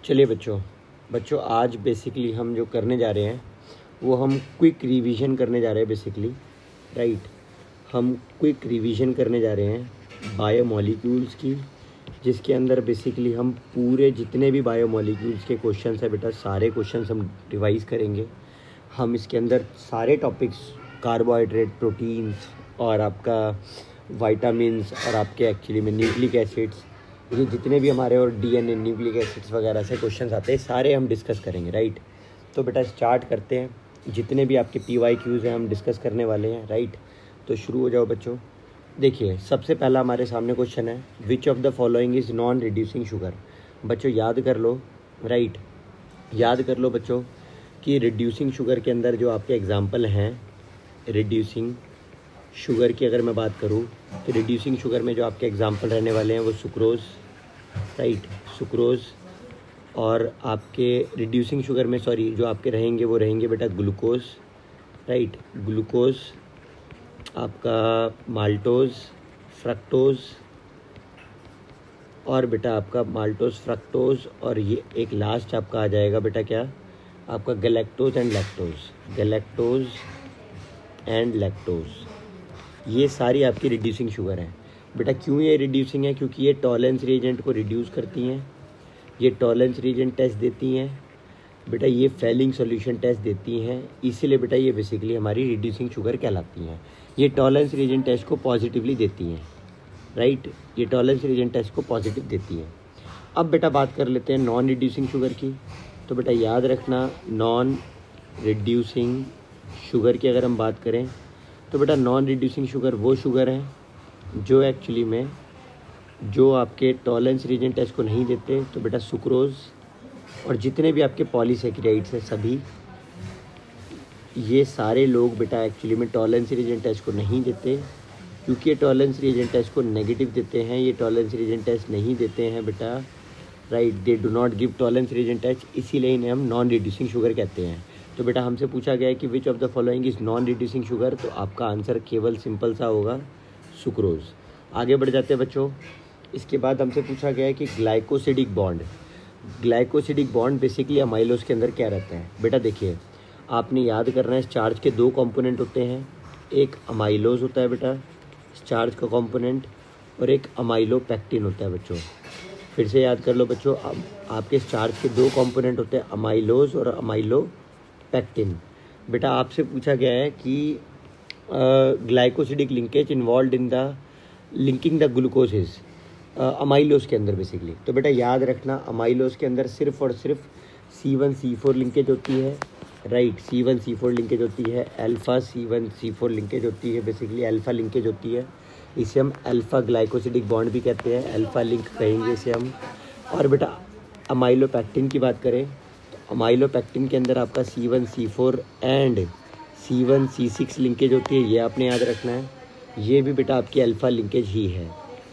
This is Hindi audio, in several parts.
चलिए बच्चों आज बेसिकली हम जो करने जा रहे हैं वो हम क्विक रिवीजन करने जा रहे हैं बेसिकली, राइट। हम क्विक रिवीजन करने जा रहे हैं बायोमॉलिक्यूल्स की, जिसके अंदर बेसिकली हम पूरे जितने भी बायोमॉलिक्यूल्स के क्वेश्चंस है बेटा, सारे क्वेश्चंस हम रिवाइज करेंगे। हम इसके अंदर सारे टॉपिक्स, कार्बोहाइड्रेट, प्रोटीन्स और आपका विटामिन्स और आपके एक्चुअली में न्यूक्लिक एसिड्स, ये जितने भी हमारे और डीएनए, न्यूक्लिक एसिड्स वगैरह से क्वेश्चंस आते हैं, सारे हम डिस्कस करेंगे, राइट। तो बेटा स्टार्ट करते हैं। जितने भी आपके PYQs हैं हम डिस्कस करने वाले हैं, राइट। तो शुरू हो जाओ बच्चों। देखिए सबसे पहला हमारे सामने क्वेश्चन है, which of the following is non reducing sugar. बच्चों याद कर लो, राइट, याद कर लो बच्चों कि रिड्यूसिंग शुगर के अंदर जो आपके एग्जाम्पल हैं, रिड्यूसिंग शुगर की अगर मैं बात करूँ तो रिड्यूसिंग शुगर में जो आपके एग्जाम्पल रहने वाले हैं वो सुक्रोज़, राइट, सुक्रोज़। और आपके रिड्यूसिंग शुगर में जो आपके रहेंगे वो रहेंगे बेटा ग्लूकोज, राइट, ग्लूकोज, आपका माल्टोज, फ्रक्टोज और बेटा आपका माल्टोज, फ्रक्टोज और ये एक लास्ट आपका आ जाएगा बेटा क्या, आपका galactose and lactose, galactose and lactose. ये सारी आपकी रिड्यूसिंग शुगर है बेटा। क्यों ये रिड्यूसिंग है? क्योंकि ये टॉलरेंस रिएजेंट को रिड्यूस करती हैं, ये टॉलरेंस रिएजेंट टेस्ट देती हैं बेटा, ये फेलिंग सॉल्यूशन टेस्ट देती हैं, इसीलिए बेटा ये बेसिकली हमारी रिड्यूसिंग शुगर कहलाती हैं। ये टॉलरेंस रिएजेंट टेस्ट को पॉजिटिवली देती हैं, राइट, ये टॉलरेंस रिएजेंट टेस्ट को पॉजिटिव देती हैं। अब बेटा बात कर लेते हैं नॉन रिड्यूसिंग शुगर की। तो बेटा याद रखना, नॉन रिड्यूसिंग शुगर की अगर हम बात करें तो बेटा नॉन रिड्यूसिंग शुगर वो शुगर है जो एक्चुअली में जो आपके टॉलरेंस रिएजेंट टेस्ट को नहीं देते। तो बेटा सुक्रोज और जितने भी आपके पॉलीसेकेराइड्स हैं सभी, ये सारे लोग बेटा एक्चुअली में टॉलरेंस रिएजेंट टेस्ट को नहीं देते, क्योंकि ये टॉलरेंस रिएजेंट टेस्ट को नेगेटिव देते हैं, ये टॉलरेंस रिएजेंट टेस्ट नहीं देते हैं बेटा, right, they do not give Tollens reagent test, इसीलिए इन्हें हम नॉन रिड्यूसिंग शुगर कहते हैं। तो बेटा हमसे पूछा गया है कि which of the following is non reducing sugar, तो आपका आंसर केवल सिंपल सा होगा सुक्रोज। आगे बढ़ जाते हैं बच्चों। इसके बाद हमसे पूछा गया है कि glycosidic bond, glycosidic bond basically amylose के अंदर क्या रहता है। बेटा देखिए आपने याद करना है, चार्ज के दो कंपोनेंट होते हैं, एक अमाइलोज होता है बेटा चार्ज का कंपोनेंट, और एक अमाइलोपेक्टिन होता है बच्चों। फिर से याद कर लो बच्चों, आपके चार्ज के दो कंपोनेंट होते हैं, अमाइलोज और अमाइलोपेक्टिन। बेटा आपसे पूछा गया है कि glycosidic linkage involve in the linking the glucoses amylose के अंदर बेसिकली। तो बेटा याद रखना, अमाइलोज के अंदर सिर्फ और सिर्फ C1C4 लिंकेज होती है, राइट, C1C4 लिंकेज होती है, अल्फ़ा C1C4 लिंकेज होती है, बेसिकली अल्फ़ा लिंकेज होती है, इसे हम अल्फ़ा ग्लाइकोसिडिक बॉन्ड भी कहते हैं, अल्फ़ा लिंक कहेंगे इसे हम। और बेटा अमाइलोपेक्टिन की बात करें तो अमाइलोपेक्टिन के अंदर आपका C1C4 एंड C1C6 लिंकेज होती है, ये आपने याद रखना है। ये भी बेटा आपकी अल्फ़ा लिंकेज ही है,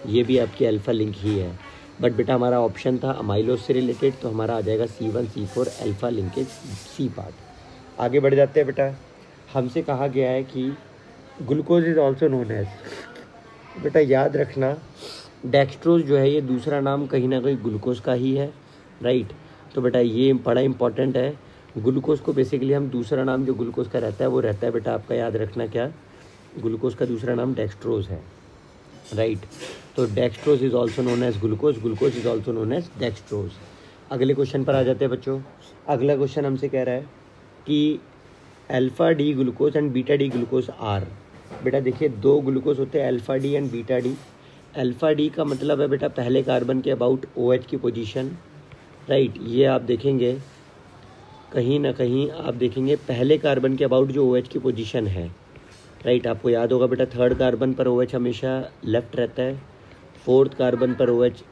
ये भी आपकी अल्फ़ा लिंक ही है, बट बेटा हमारा ऑप्शन था अमाइलोज से रिलेटेड, तो हमारा आ जाएगा C1C4 alpha linkage C part. आगे बढ़ जाते हैं बेटा। हमसे कहा गया है कि glucose is also known as, बेटा याद रखना डेक्स्ट्रोज जो है ये दूसरा नाम कहीं ना कहीं ग्लूकोज का ही है, राइट। तो बेटा ये बड़ा इंपॉर्टेंट है, ग्लूकोज को बेसिकली हम दूसरा नाम जो ग्लूकोज का रहता है वो रहता है बेटा आपका, याद रखना क्या, ग्लूकोज का दूसरा नाम डेक्स्ट्रोज है, राइट। तो dextrose is also known as glucose, glucose is also known as dextrose. अगले क्वेश्चन पर आ जाते हैं बच्चों। अगला क्वेश्चन हमसे कह रहा है कि alpha D glucose and beta D glucose are. बेटा देखिए दो ग्लूकोज होते हैं, alpha D and beta D. Alpha D का मतलब है बेटा पहले कार्बन के अबाउट OH की पोजीशन, राइट, ये आप देखेंगे कहीं ना कहीं, आप देखेंगे पहले कार्बन के अबाउट जो OH की पोजीशन है, राइट। आपको याद होगा बेटा थर्ड कार्बन पर OH हमेशा लेफ्ट रहता है, फोर्थ कार्बन पर OH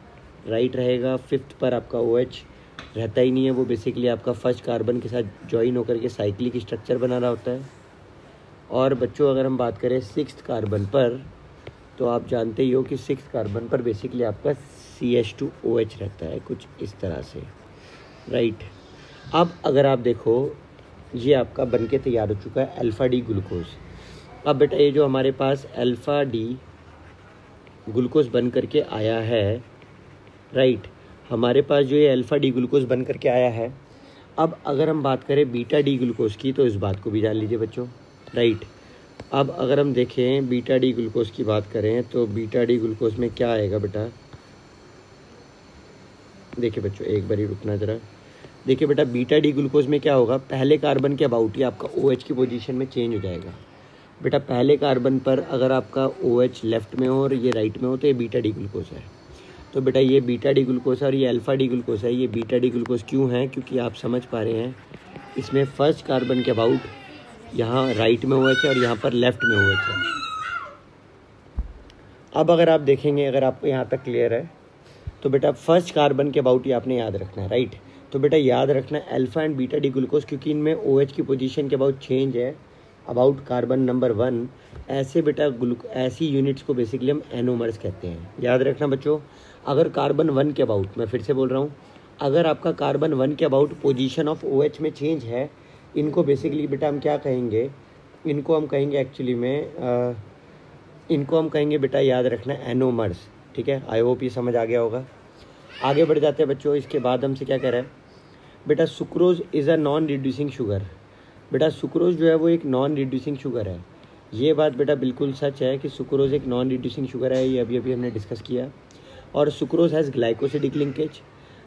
राइट रहेगा, फिफ्थ पर आपका OH रहता ही नहीं है, वो बेसिकली आपका फर्स्ट कार्बन के साथ ज्वाइन होकर के साइक्लिक स्ट्रक्चर बना रहा होता है। और बच्चों अगर हम बात करें सिक्स्थ कार्बन पर, तो आप जानते ही हो कि सिक्स्थ कार्बन पर बेसिकली आपका CH2OH रहता है कुछ इस तरह से, राइट। अब अगर आप देखो ये आपका बनके तैयार हो चुका है अल्फ़ा डी ग्लूकोज। अब बेटा ये जो हमारे पास अल्फ़ा डी ग्लूकोज बन करके आया है, राइट, हमारे पास जो ये अल्फ़ा डी ग्लूकोज बन करके आया है। अब अगर हम बात करें बीटा डी ग्लूकोज की तो इस बात को भी जान लीजिए बच्चों, राइट। अब अगर हम देखें बीटा डी ग्लूकोज की बात करें तो बीटा डी ग्लूकोज में क्या आएगा बेटा, देखिए बच्चों एक बार ही रुकना ज़रा। देखिए बेटा बीटा डी ग्लूकोज में क्या होगा, पहले कार्बन के अबाउट ही आपका OH की पोजीशन में चेंज हो जाएगा। बेटा पहले कार्बन पर अगर आपका OH लेफ्ट में हो और ये राइट में हो तो ये बीटा डी ग्लूकोज है। तो बेटा ये बीटा डी ग्लूकोज है और ये अल्फ़ा डी ग्लूकोज है। ये बीटा डी ग्लूकोज क्यों है, क्योंकि आप समझ पा रहे हैं इसमें फर्स्ट कार्बन के अबाउट यहाँ राइट में OH है और यहाँ पर लेफ्ट में OH है। अब अगर आप देखेंगे, अगर आपको यहाँ तक क्लियर है तो बेटा फर्स्ट कार्बन के अबाउट ही आपने याद रखना है, राइट। तो बेटा याद रखना है alpha and beta D glucose, क्योंकि इनमें OH की पोजीशन के अबाउट चेंज है, अबाउट कार्बन नंबर 1। ऐसे बेटा ऐसी यूनिट्स को बेसिकली हम एनोमर्स कहते हैं। याद रखना बच्चों, अगर कार्बन 1 के अबाउट, मैं फिर से बोल रहा हूँ, अगर आपका कार्बन 1 के अबाउट पोजीशन ऑफ OH में चेंज है, इनको बेसिकली बेटा हम क्या कहेंगे, इनको हम कहेंगे एक्चुअली में इनको हम कहेंगे बेटा, याद रखना एनोमर्स, ठीक है। आई होप ये समझ आ गया होगा। आगे बढ़ जाते हैं बच्चों। इसके बाद हमसे क्या कह रहा है बेटा, sucrose is a non reducing sugar. बेटा सुक्रोज जो है वो एक नॉन रिड्यूसिंग शुगर है। ये बात बेटा बिल्कुल सच है कि सुक्रोज एक नॉन रिड्यूसिंग शुगर है, ये अभी अभी हमने डिस्कस किया। और सुक्रोज हैज़ ग्लाइकोसिडिक लिंकेज।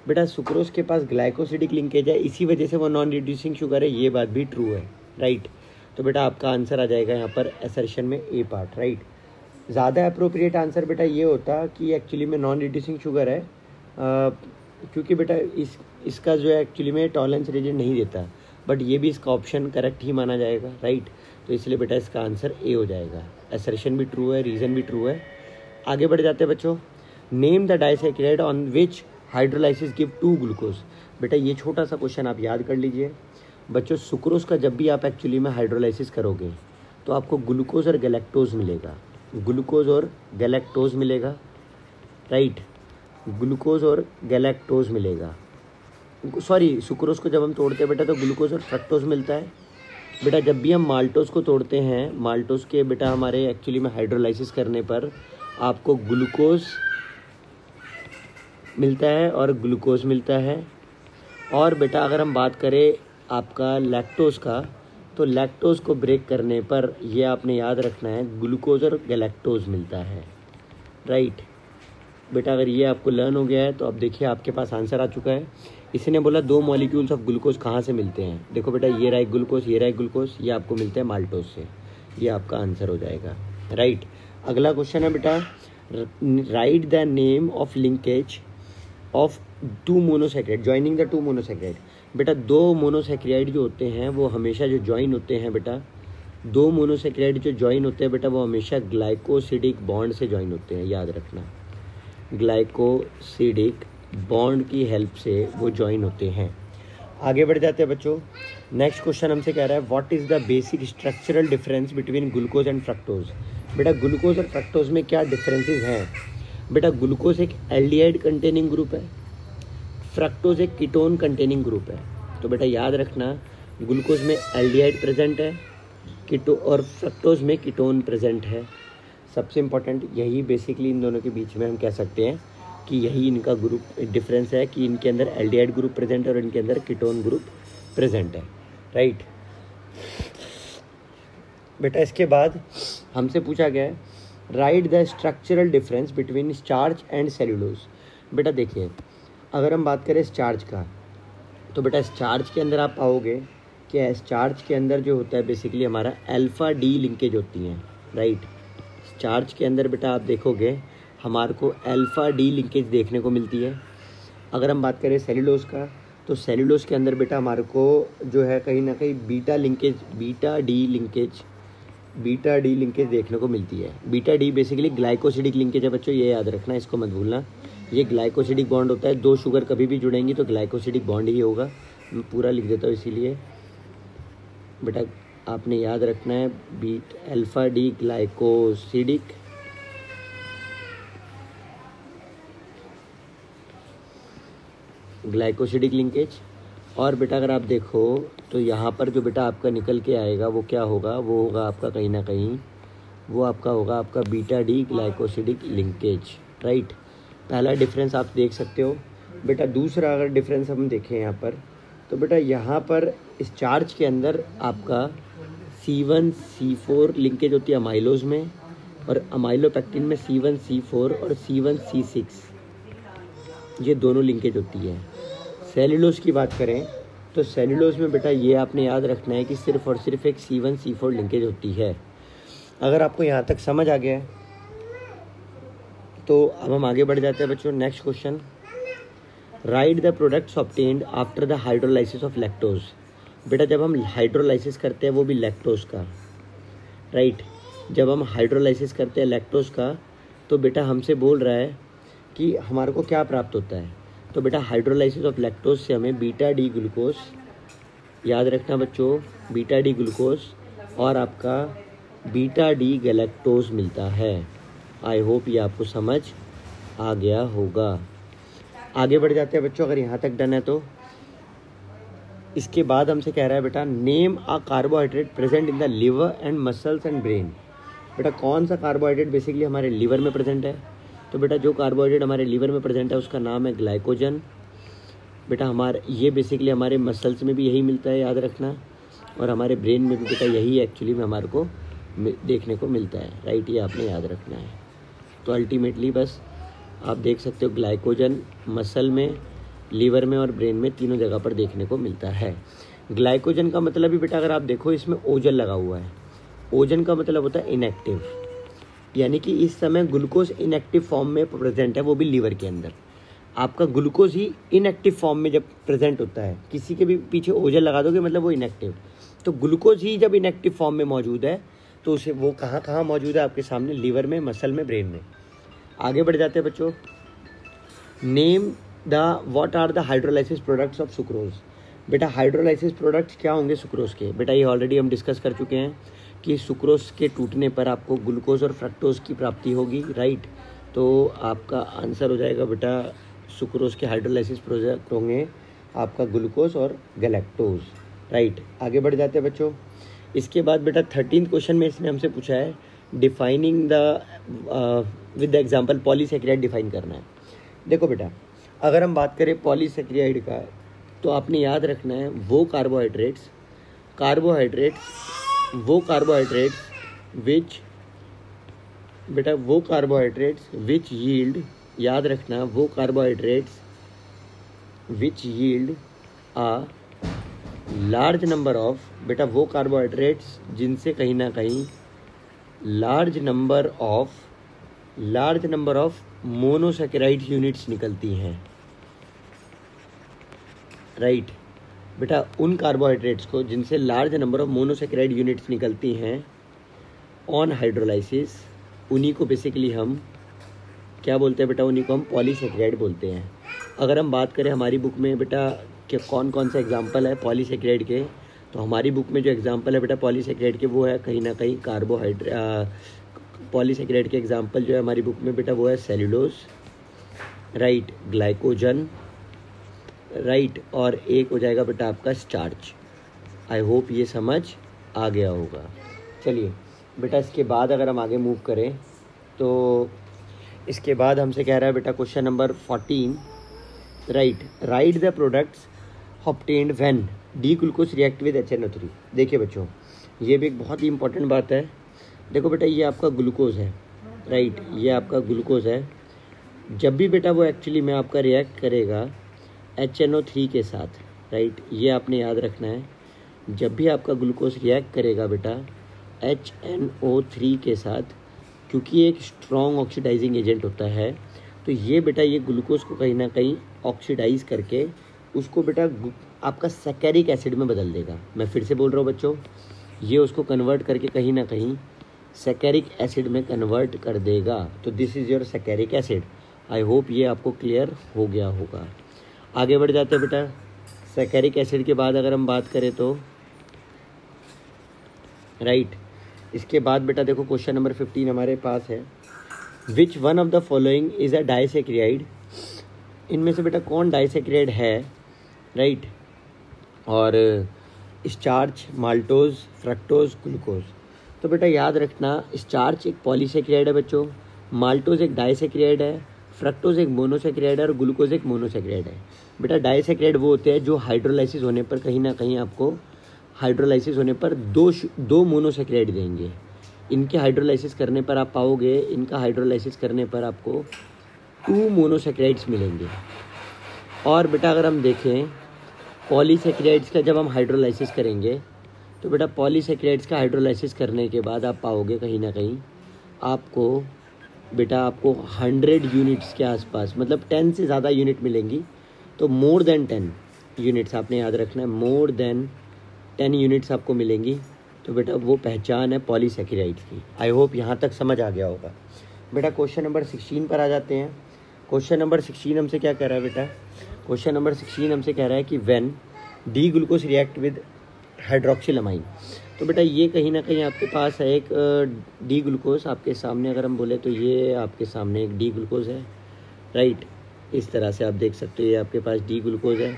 बेटा सुक्रोज के पास ग्लाइकोसिडिक लिंकेज है, इसी वजह से वो नॉन रिड्यूसिंग शुगर है, ये बात भी ट्रू है, राइट। तो बेटा आपका आंसर आ जाएगा यहाँ पर असर्शन में ए पार्ट, राइट। ज़्यादा अप्रोप्रिएट आंसर बेटा ये होता कि एक्चुअली में नॉन रिड्यूसिंग शुगर है, क्योंकि बेटा इसका जो है एक्चुअली में टॉलरेंस रीजन नहीं देता, बट ये भी इसका ऑप्शन करेक्ट ही माना जाएगा, राइट। तो इसलिए बेटा इसका आंसर ए हो जाएगा। असर्शन भी ट्रू है, रीज़न भी ट्रू है। आगे बढ़ जाते हैं बच्चों। Name the disaccharide on which hydrolysis give 2 glucose. बेटा ये छोटा सा क्वेश्चन आप याद कर लीजिए बच्चों। सुक्रोज का जब भी आप एक्चुअली में हाइड्रोलाइसिस करोगे तो आपको ग्लूकोज और गैलेक्टोज मिलेगा, ग्लूकोज और गैलेक्टोज मिलेगा, राइट। ग्लूकोज और गैलेक्टोज मिलेगा, सॉरी सुक्रोज को जब हम तोड़ते हैं बेटा तो ग्लूकोज और फ्रक्टोज मिलता है। बेटा जब भी हम माल्टोज को तोड़ते हैं, माल्टोज के बेटा हमारे एक्चुअली में हाइड्रोलाइसिस करने पर आपको ग्लूकोज मिलता है और ग्लूकोज मिलता है। और बेटा अगर हम बात करें आपका लैक्टोज का, तो लैक्टोज को ब्रेक करने पर ये आपने याद रखना है ग्लूकोज और गैलेक्टोज मिलता है, राइट। बेटा अगर ये आपको लर्न हो गया है तो अब देखिए आपके पास आंसर आ चुका है। इसने बोला 2 मॉलिक्यूल्स ऑफ ग्लूकोज कहाँ से मिलते हैं। देखो बेटा ये रहा ग्लूकोज, ये रहा ग्लूकोज, ये आपको मिलते हैं माल्टोज से। ये आपका आंसर हो जाएगा, राइट। अगला क्वेश्चन है बेटा, right the name of linkage of 2 monosaccharide joining the 2 monosaccharide. बेटा 2 मोनोसैकेराइड जो होते हैं वो हमेशा जो ज्वाइन होते हैं बेटा, 2 मोनोसैकेराइड जो ज्वाइन होते हैं बेटा वो हमेशा ग्लाइकोसिडिक बॉन्ड से ज्वाइन होते हैं, याद रखना। ग्लाइकोसिडिक बॉन्ड की हेल्प से वो ज्वाइन होते हैं। आगे बढ़ जाते हैं बच्चों। नेक्स्ट क्वेश्चन हमसे कह रहा है what is the basic structural difference between glucose and fructose. बेटा ग्लूकोज और फ्रक्टोज में क्या डिफरेंसेस हैं। बेटा ग्लूकोज एक एल्डिहाइड कंटेनिंग ग्रुप है, फ्रक्टोज एक कीटोन कंटेनिंग ग्रुप है। तो बेटा याद रखना ग्लूकोज में एल्डिहाइड प्रेजेंट है, और फ्रक्टोज में कीटोन प्रेजेंट है। सबसे इम्पोर्टेंट यही बेसिकली इन दोनों के बीच में हम कह सकते हैं कि यही इनका ग्रुप डिफरेंस है कि इनके अंदर एल्डिहाइड ग्रुप प्रेजेंट है और इनके अंदर कीटोन ग्रुप प्रेजेंट है, राइट। बेटा इसके बाद हमसे पूछा गया है right the structural difference between starch and cellulose. बेटा देखिए अगर हम बात करें स्टार्च का तो बेटा स्टार्च के अंदर आप पाओगे कि स्टार्च के अंदर जो होता है बेसिकली हमारा अल्फ़ा डी लिंकेज होती हैं, राइट। स्टार्च के अंदर बेटा आप देखोगे हमारे को अल्फ़ा डी लिंकेज देखने को मिलती है। अगर हम बात करें सेल्यूलोज का तो सेल्यूलोज के अंदर बेटा हमारे को जो है कहीं ना कहीं बीटा डी लिंकेज देखने को मिलती है। Beta D basically glycosidic linkage है बच्चों, ये याद रखना, इसको मत भूलना। ये ग्लाइकोसिडिक बॉन्ड होता है, 2 शुगर कभी भी जुड़ेंगी तो ग्लाइकोसिडिक बॉन्ड ही होगा। मैं पूरा लिख देता हूँ इसीलिए बेटा आपने याद रखना है अल्फ़ा डी ग्लाइकोसिडिक लिंकेज। और बेटा अगर आप देखो तो यहाँ पर जो बेटा आपका निकल के आएगा वो क्या होगा, वो होगा आपका कहीं ना कहीं वो आपका होगा beta D glycosidic linkage, right. पहला डिफरेंस आप देख सकते हो बेटा दूसरा अगर डिफरेंस हम देखें यहाँ पर, तो बेटा यहाँ पर स्टार्च के अंदर आपका C1C4 लिंकेज होती है अमाइलोज में, और अमाइलोपेक्टिन में C1C4 और C1C6 ये दोनों लिंकेज होती है। सेलुलोज की बात करें तो सेलुलोज में बेटा ये आपने याद रखना है कि सिर्फ और सिर्फ एक C1C4 लिंकेज होती है। अगर आपको यहाँ तक समझ आ गया है तो अब हम आगे बढ़ जाते हैं बच्चों। Next question, right the products obtained after the hydrolysis of lactose. बेटा जब हम हाइड्रोलाइसिस करते हैं वो भी लैक्टोज का, राइट, जब हम हाइड्रोलाइसिस करते हैं लैक्टोज का तो बेटा हमसे बोल रहा है कि हमारे को क्या प्राप्त होता है। तो बेटा हाइड्रोलाइसिस ऑफ लैक्टोज से हमें बीटा डी ग्लूकोज, याद रखना बच्चों, बीटा डी ग्लूकोज और आपका बीटा डी गैलेक्टोज मिलता है। आई होप ये आपको समझ आ गया होगा। आगे बढ़ जाते हैं बच्चों, अगर यहाँ तक डन है तो इसके बाद हमसे कह रहा है बेटा name a carbohydrate present in the liver and muscles and brain. बेटा कौन सा कार्बोहाइड्रेट बेसिकली हमारे लिवर में प्रेजेंट है? तो बेटा जो कार्बोहाइड्रेट हमारे लिवर में प्रेजेंट है उसका नाम है ग्लाइकोजन। बेटा हमारे ये बेसिकली हमारे मसल्स में भी यही मिलता है, याद रखना, और हमारे ब्रेन में भी बेटा यही एक्चुअली में हमारे को देखने को मिलता है, राइट, ये आपने याद रखना है। तो अल्टीमेटली बस आप देख सकते हो ग्लाइकोजन मसल में, लीवर में और ब्रेन में तीनों जगह पर देखने को मिलता है। ग्लाइकोजन का मतलब भी बेटा अगर आप देखो इसमें ओजन लगा हुआ है। ओजन का मतलब होता है इनएक्टिव, यानी कि इस समय ग्लूकोज इनएक्टिव फॉर्म में प्रेजेंट है, वो भी लीवर के अंदर। आपका ग्लूकोज ही इनएक्टिव फॉर्म में जब प्रेजेंट होता है, किसी के भी पीछे ओजन लगा दोगे मतलब वो इनएक्टिव। तो ग्लूकोज ही जब इनएक्टिव फॉर्म में मौजूद है तो उसे वो कहाँ कहाँ मौजूद है आपके सामने, लीवर में, मसल में, ब्रेन में। आगे बढ़ जाते हैं बच्चों। Name the what are the hydrolysis products of sucrose. बेटा हाइड्रोलाइसिस प्रोडक्ट्स क्या होंगे सुक्रोज के? बेटा ये ऑलरेडी हम डिस्कस कर चुके हैं कि सुक्रोज के टूटने पर आपको ग्लूकोज और फ्रक्टोज की प्राप्ति होगी, राइट। तो आपका आंसर हो जाएगा बेटा सुक्रोज के हाइड्रोलाइसिस प्रोडक्ट होंगे आपका ग्लूकोज और गैलेक्टोज, राइट। आगे बढ़ जाते हैं बच्चों। इसके बाद बेटा 13th क्वेश्चन में इसने हमसे पूछा है defining the with the example polysaccharide define करना है। देखो बेटा अगर हम बात करें पॉलीसेक्राइड का तो आपने याद रखना है वो कार्बोहाइड्रेट्स विच यील्ड, याद रखना वो carbohydrates which yield a large number of, बेटा वो कार्बोहाइड्रेट्स जिनसे कहीं ना कहीं large number of monosaccharide units निकलती हैं, राइट। बेटा उन कार्बोहाइड्रेट्स को जिनसे large number of monosaccharide units निकलती हैं ऑन हाइड्रोलाइसिस, उन्हीं को बेसिकली हम क्या बोलते हैं बेटा? उन्हीं को हम पॉलीसेकेराइड बोलते हैं। अगर हम बात करें हमारी बुक में बेटा कि कौन कौन से एग्जाम्पल है पॉलीसेकेराइड के, तो हमारी बुक में जो एग्जाम्पल है बेटा पॉलीसेकेराइड के वो है कहीं ना कहीं पॉलीसेकेराइड के एग्जाम्पल जो है हमारी बुक में बेटा वो है सेलुलोज, राइट, ग्लाइकोजन, राइट, और एक हो जाएगा बेटा आपका स्टार्च। आई होप ये समझ आ गया होगा। चलिए बेटा इसके बाद अगर हम आगे मूव करें तो इसके बाद हमसे कह रहा है बेटा question number 14, right the products obtained when D glucose react with HNO3। देखिए बच्चों ये भी एक बहुत ही इंपॉर्टेंट बात है। देखो बेटा ये आपका ग्लूकोज है, राइट, ये आपका ग्लूकोज है। जब भी बेटा वो एक्चुअली में आपका रिएक्ट करेगा HNO3 के साथ, राइट, ये आपने याद रखना है। जब भी आपका ग्लूकोज रिएक्ट करेगा बेटा HNO3 के साथ, क्योंकि ये एक स्ट्रॉन्ग ऑक्सीडाइजिंग एजेंट होता है, तो ये बेटा ये ग्लूकोज को कहीं ना कहीं ऑक्सीडाइज करके उसको बेटा आपका सैकेरिक एसिड में बदल देगा। मैं फिर से बोल रहा हूँ बच्चों, ये उसको कन्वर्ट करके कहीं ना कहीं सैकेरिक एसिड में कन्वर्ट कर देगा। तो this is your saccharic acid. I hope ये आपको क्लियर हो गया होगा। आगे बढ़ जाते हैं बेटा। सैकेरिक एसिड के बाद अगर हम बात करें तो राइट, इसके बाद बेटा देखो क्वेश्चन नंबर 15 हमारे पास है, which one of the following is a disaccharide. इनमें से बेटा कौन डाइसेक्राइड है, राइट, और स्टार्च, माल्टोज, फ्रक्टोज, ग्लूकोज। तो बेटा याद रखना स्टार्च एक पॉलीसेक्राइड है बच्चों, माल्टोज एक डाइसेक्राइड है, फ्रक्टोज एक मोनोसेक्राइड है और ग्लूकोज एक मोनोसेक्राइड है। बेटा डाइसेक्राइड वो होते हैं जो हाइड्रोलाइसिस होने पर कहीं ना कहीं आपको हाइड्रोलाइसिस होने पर दो मोनोसेक्राइड देंगे। इनके हाइड्रोलाइसिस करने पर आप पाओगे, इनका हाइड्रोलाइसिस करने पर आपको 2 मोनोसेक्राइड्स मिलेंगे। और बेटा अगर हम देखें पॉलीसेक्राइड्स का जब हम हाइड्रोलाइसिस करेंगे तो बेटा पॉलीसेक्राइड्स का हाइड्रोलाइसिस करने के बाद आप पाओगे कहीं ना कहीं आपको 100 यूनिट्स के आसपास, मतलब 10 से ज़्यादा यूनिट मिलेंगी। तो मोर देन 10 यूनिट्स आपने याद रखना है, मोर देन 10 यूनिट्स आपको मिलेंगी। तो बेटा वो पहचान है पॉलीसेक्राइड्स की। आई होप यहाँ तक समझ आ गया होगा। बेटा क्वेश्चन नंबर 16 पर आ जाते हैं। क्वेश्चन नंबर 16 हमसे क्या कह रहा है बेटा? क्वेश्चन नंबर 16 हमसे कह रहा है कि when D glucose react with hydroxylamine. तो बेटा ये कहीं ना कहीं आपके पास है एक डी ग्लूकोज आपके सामने, अगर हम बोले तो ये आपके सामने एक डी ग्लूकोज है, राइट। इस तरह से आप देख सकते हो ये आपके पास डी ग्लूकोज है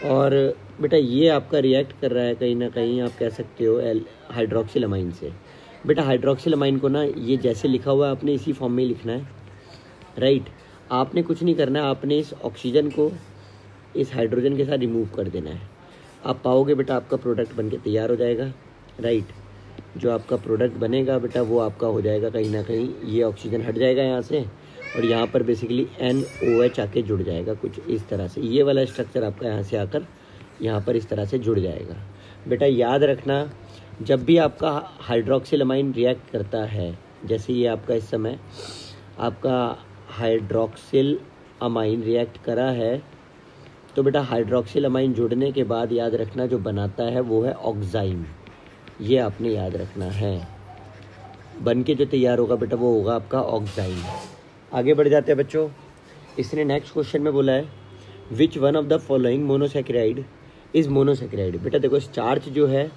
और बेटा ये आपका रिएक्ट कर रहा है कहीं ना कहीं आप कह सकते हो हाइड्रोक्सिलामाइन से। बेटा हाइड्रोक्सिलामाइन को ना ये जैसे लिखा हुआ है आपने इसी फॉर्म में लिखना है, राइट। आपने कुछ नहीं करना है, आपने इस ऑक्सीजन को इस हाइड्रोजन के साथ रिमूव कर देना है। आप पाओगे बेटा आपका प्रोडक्ट बनके तैयार हो जाएगा, राइट। जो आपका प्रोडक्ट बनेगा बेटा वो आपका हो जाएगा कहीं ना कहीं, ये ऑक्सीजन हट जाएगा यहाँ से और यहाँ पर बेसिकली NOH आके जुड़ जाएगा कुछ इस तरह से। ये वाला स्ट्रक्चर आपका यहाँ से आकर यहाँ पर इस तरह से जुड़ जाएगा। बेटा याद रखना जब भी आपका हाइड्रोक्सिलामाइन रिएक्ट करता है, जैसे ये आपका इस समय आपका हाइड्रोक्सिलामाइन रिएक्ट करा है, तो बेटा हाइड्रोक्सिलामाइन जुड़ने के बाद याद रखना जो बनाता है वो है ऑक्साइम। ये आपने याद रखना है, बन के जो तैयार होगा बेटा वो होगा आपका ऑक्साइम। आगे बढ़ जाते हैं बच्चों। इसने नेक्स्ट क्वेश्चन में बोला है which one of the following monosaccharide is monosaccharide. बेटा देखो स्टार्च जो है,